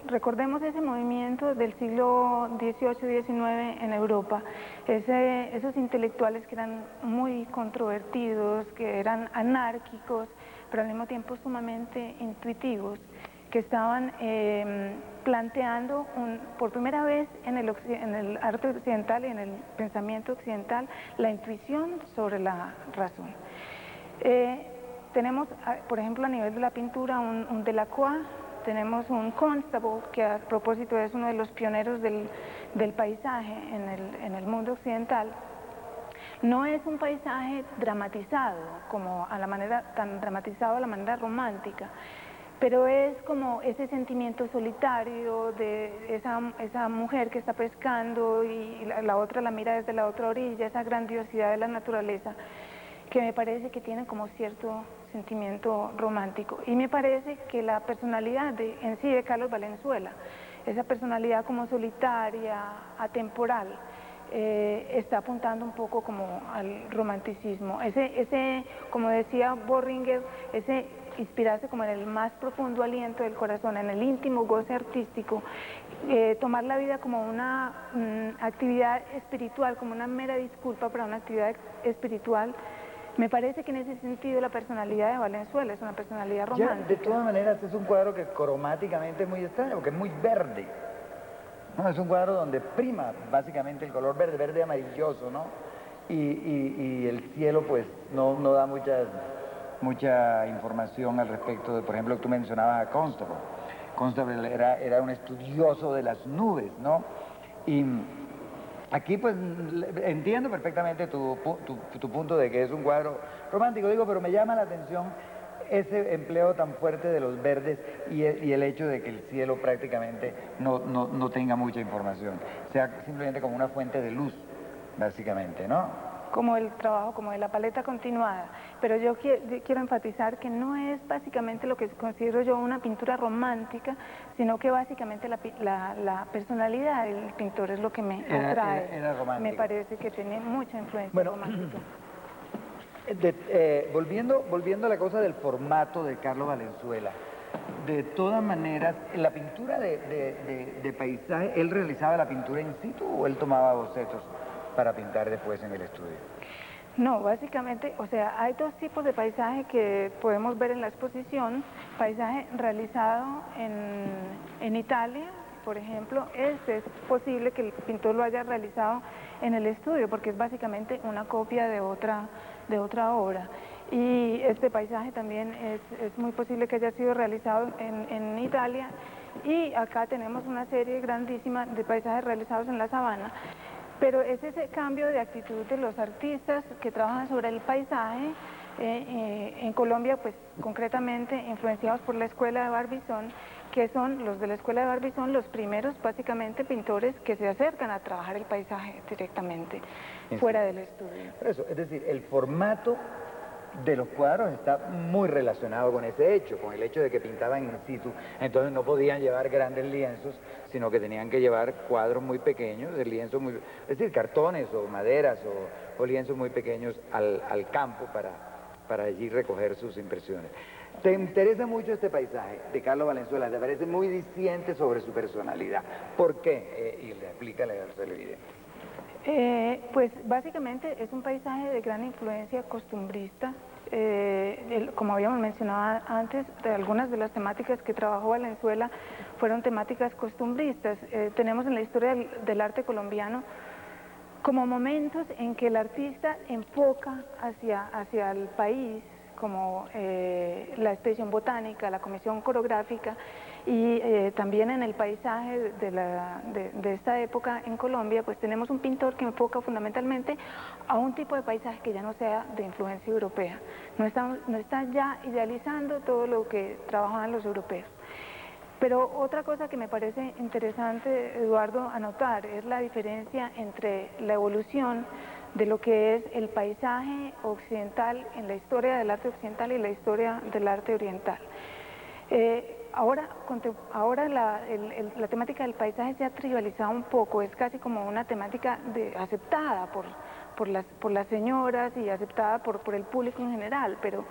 recordemos ese movimiento del siglo XVIII-XIX en Europa, esos intelectuales que eran muy controvertidos, que eran anárquicos, pero al mismo tiempo sumamente intuitivos, que estaban planteando por primera vez en el arte occidental y en el pensamiento occidental la intuición sobre la razón. Tenemos, por ejemplo, a nivel de la pintura, un Delacroix, tenemos un Constable, que a propósito es uno de los pioneros del paisaje en el mundo occidental. No es un paisaje dramatizado, tan dramatizado a la manera romántica, pero es como ese sentimiento solitario de esa mujer que está pescando y la otra la mira desde la otra orilla, esa grandiosidad de la naturaleza, que me parece que tiene como cierto sentimiento romántico. Y me parece que la personalidad en sí de Carlos Valenzuela, esa personalidad como solitaria, atemporal, está apuntando un poco como al romanticismo. Como decía Boehringer, ese inspirarse como en el más profundo aliento del corazón, en el íntimo goce artístico, tomar la vida como una actividad espiritual, como una mera disculpa para una actividad espiritual. Me parece que en ese sentido la personalidad de Valenzuela es una personalidad romántica. De todas maneras es un cuadro que cromáticamente es muy extraño, porque es muy verde. No, es un cuadro donde prima básicamente el color verde, verde amarilloso, ¿no? Y el cielo pues no da mucha información al respecto de, por ejemplo, tú mencionabas a Constable. Constable era un estudioso de las nubes, ¿no? Y aquí pues entiendo perfectamente tu punto de que es un cuadro romántico, digo, pero me llama la atención ese empleo tan fuerte de los verdes y el hecho de que el cielo prácticamente no tenga mucha información, sea simplemente como una fuente de luz, básicamente, ¿no? Como el trabajo, como de la paleta continuada, pero yo quiero enfatizar que no es básicamente lo que considero yo una pintura romántica, sino que básicamente la personalidad del pintor es lo que me atrae. Era romántico. Me parece que tiene mucha influencia romántica. Volviendo a la cosa del formato de Carlos Valenzuela, de todas maneras, la pintura de paisaje, ¿él realizaba la pintura in situ o él tomaba bocetos para pintar después en el estudio? No, básicamente, o sea, hay dos tipos de paisaje que podemos ver en la exposición. Paisaje realizado en Italia, por ejemplo, es posible que el pintor lo haya realizado en el estudio, porque es básicamente una copia de otra obra. Y este paisaje también es muy posible que haya sido realizado en Italia. Y acá tenemos una serie grandísima de paisajes realizados en la sabana. Pero es ese cambio de actitud de los artistas que trabajan sobre el paisaje, en Colombia, pues concretamente influenciados por la escuela de Barbizon, que son los de la escuela de Barbizon los primeros básicamente pintores que se acercan a trabajar el paisaje directamente, fuera del estudio. Por eso, es decir, el formato de los cuadros está muy relacionado con ese hecho, con el hecho de que pintaban in situ, entonces no podían llevar grandes lienzos, sino que tenían que llevar cuadros muy pequeños, de lienzos muy, es decir, cartones o maderas o lienzos muy pequeños al campo para allí recoger sus impresiones. ¿Te interesa mucho este paisaje de Carlos Valenzuela? ¿Te parece muy diciente sobre su personalidad? ¿Por qué? Y le explícale al televidente. Pues básicamente es un paisaje de gran influencia costumbrista. Como habíamos mencionado antes, algunas de las temáticas que trabajó Valenzuela fueron temáticas costumbristas. Tenemos en la historia del arte colombiano como momentos en que el artista enfoca hacia el país, como la expedición botánica, la comisión coreográfica, y también en el paisaje de esta época en Colombia, pues tenemos un pintor que enfoca fundamentalmente a un tipo de paisaje que ya no sea de influencia europea. No está ya idealizando todo lo que trabajaban los europeos. Pero otra cosa que me parece interesante, Eduardo, anotar es la diferencia entre la evolución de lo que es el paisaje occidental en la historia del arte occidental y la historia del arte oriental. Ahora la temática del paisaje se ha trivializado un poco, es casi como una temática aceptada por las señoras y aceptada por el público en general, pero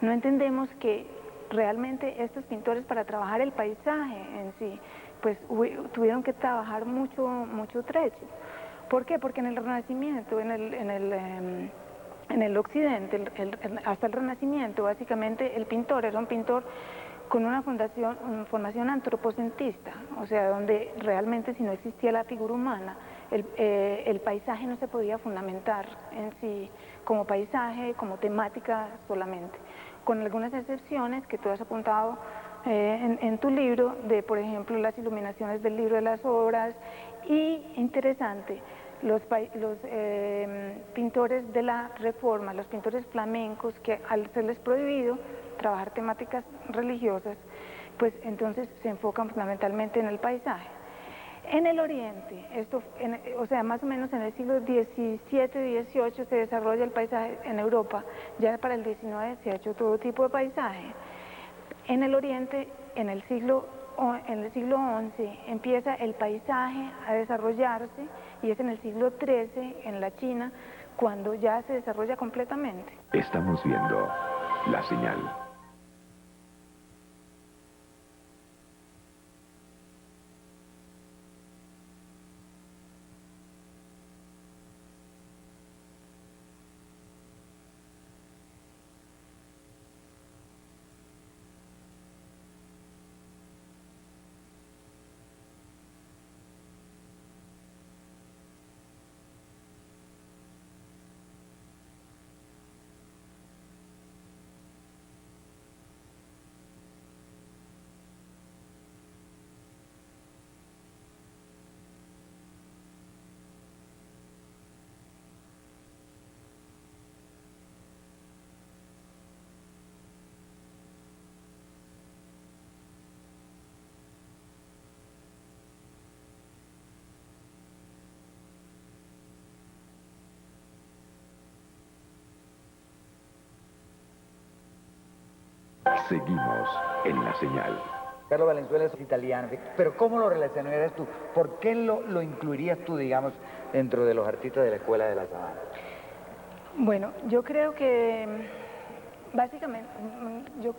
no entendemos que realmente estos pintores, para trabajar el paisaje en sí, pues tuvieron que trabajar mucho trecho. ¿Por qué? Porque en el Renacimiento, en el Occidente, hasta el Renacimiento, básicamente el pintor era un pintor con una formación antropocentrista, o sea, donde realmente si no existía la figura humana, el paisaje no se podía fundamentar en sí como paisaje, como temática solamente, con algunas excepciones que tú has apuntado en tu libro, de por ejemplo las iluminaciones del libro de las obras, y interesante, los pintores de la Reforma, los pintores flamencos, que al serles prohibido trabajar temáticas religiosas, pues entonces se enfocan fundamentalmente en el paisaje. En el Oriente, o sea, más o menos en el siglo XVII, XVIII se desarrolla el paisaje. En Europa, ya para el XIX se ha hecho todo tipo de paisaje. En el Oriente, en el siglo XI, empieza el paisaje a desarrollarse, y es en el siglo XIII, en la China, cuando ya se desarrolla completamente. Estamos viendo La Señal. Seguimos en La Señal. Carlos Valenzuela es italiano, pero ¿cómo lo relacionarías tú? ¿Por qué lo incluirías tú, digamos, dentro de los artistas de la Escuela de la Sabana? Bueno, yo creo que básicamente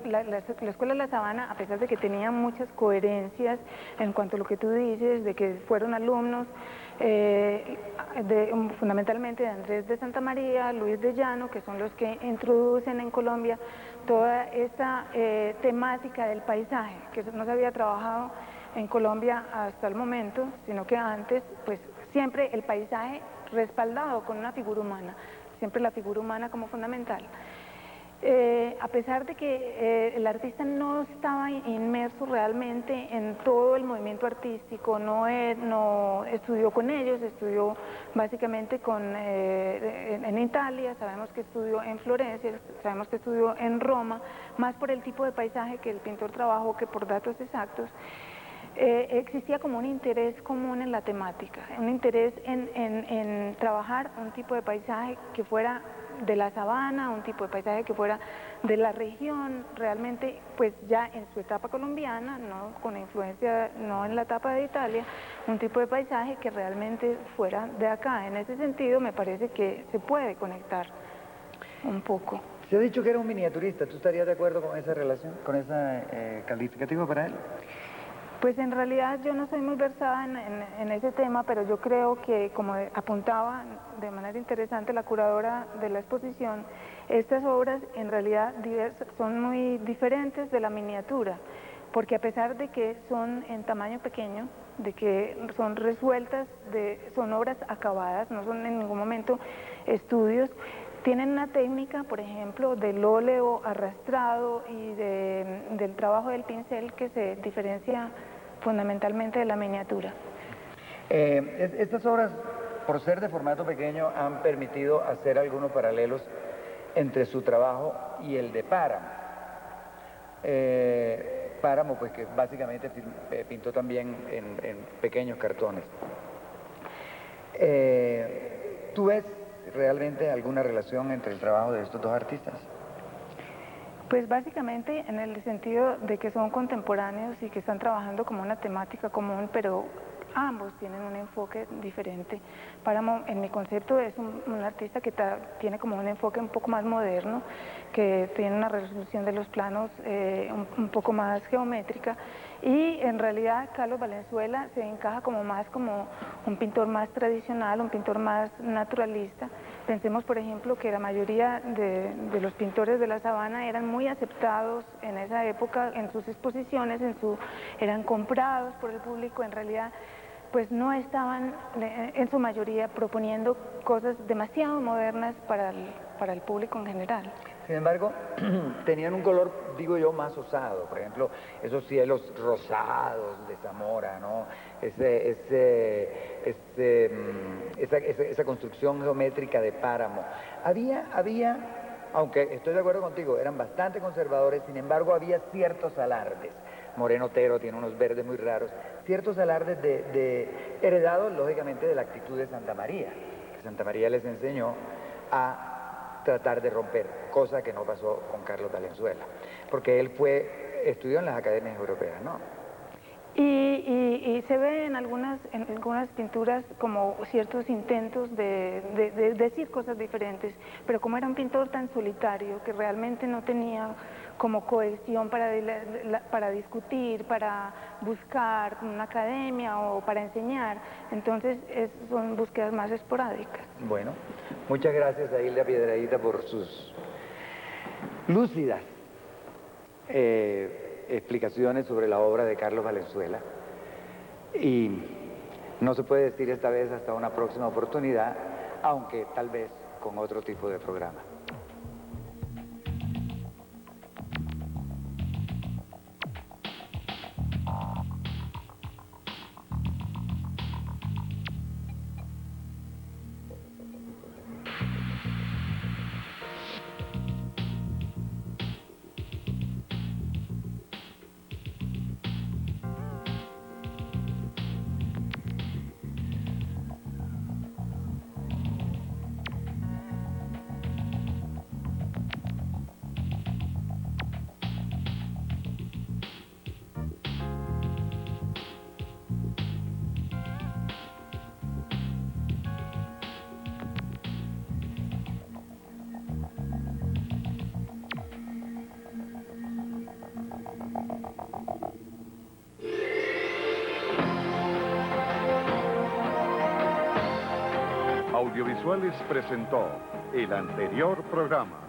la Escuela de la Sabana, a pesar de que tenía muchas coherencias en cuanto a lo que tú dices, de que fueron alumnos fundamentalmente de Andrés de Santa María, Luis de Llano, que son los que introducen en Colombia toda esta temática del paisaje, que no se había trabajado en Colombia hasta el momento, sino que antes, pues siempre el paisaje respaldado con una figura humana, siempre la figura humana como fundamental. A pesar de que el artista no estaba inmerso realmente en todo el movimiento artístico, no estudió con ellos, estudió básicamente en Italia, sabemos que estudió en Florencia, sabemos que estudió en Roma, más por el tipo de paisaje que el pintor trabajó que por datos exactos. Existía como un interés común en la temática, un interés en trabajar un tipo de paisaje que fuera de la sabana, un tipo de paisaje que fuera de la región, realmente pues ya en su etapa colombiana, no con influencia, no en la etapa de Italia, un tipo de paisaje que realmente fuera de acá. En ese sentido me parece que se puede conectar un poco. Se ha dicho que era un miniaturista, ¿tú estarías de acuerdo con esa relación, con ese calificativo para él? Pues en realidad yo no soy muy versada en ese tema, pero yo creo que, como apuntaba de manera interesante la curadora de la exposición, estas obras en realidad son muy diferentes de la miniatura, porque a pesar de que son en tamaño pequeño, de que son resueltas, son obras acabadas, no son en ningún momento estudios, tienen una técnica, por ejemplo, del óleo arrastrado y del trabajo del pincel que se diferencia fundamentalmente de la miniatura. Estas obras, por ser de formato pequeño, han permitido hacer algunos paralelos entre su trabajo y el de Páramo. Páramo, pues que básicamente pintó también en pequeños cartones. ¿Tú ves realmente alguna relación entre el trabajo de estos dos artistas? Pues básicamente en el sentido de que son contemporáneos y que están trabajando como una temática común, pero ambos tienen un enfoque diferente. Páramo, en mi concepto, es un artista que tiene como un enfoque un poco más moderno, que tiene una resolución de los planos un poco más geométrica, y en realidad Carlos Valenzuela se encaja más como un pintor más tradicional, un pintor más naturalista. Pensemos, por ejemplo, que la mayoría de los pintores de la sabana eran muy aceptados en esa época en sus exposiciones, eran comprados por el público. En realidad pues no estaban en su mayoría proponiendo cosas demasiado modernas para el público en general. Sin embargo, tenían un color, digo yo, más osado. Por ejemplo, esos cielos rosados de Zamora, ¿no? Esa construcción geométrica de Páramo. Había, aunque estoy de acuerdo contigo, eran bastante conservadores, sin embargo había ciertos alardes. Moreno Otero tiene unos verdes muy raros, ciertos alardes heredados, lógicamente, de la actitud de Santa María. Santa María les enseñó a tratar de romper, cosa que no pasó con Carlos Valenzuela, porque él estudió en las academias europeas, ¿no? Y se ve en algunas pinturas como ciertos intentos de decir cosas diferentes, pero como era un pintor tan solitario que realmente no tenía como cohesión para discutir, para buscar una academia o para enseñar, entonces son búsquedas más esporádicas. Bueno, muchas gracias a Hilda Piedradita por sus lúcidas explicaciones sobre la obra de Carlos Valenzuela, y no se puede decir esta vez hasta una próxima oportunidad, aunque tal vez con otro tipo de programa. Audiovisuales presentó el anterior programa.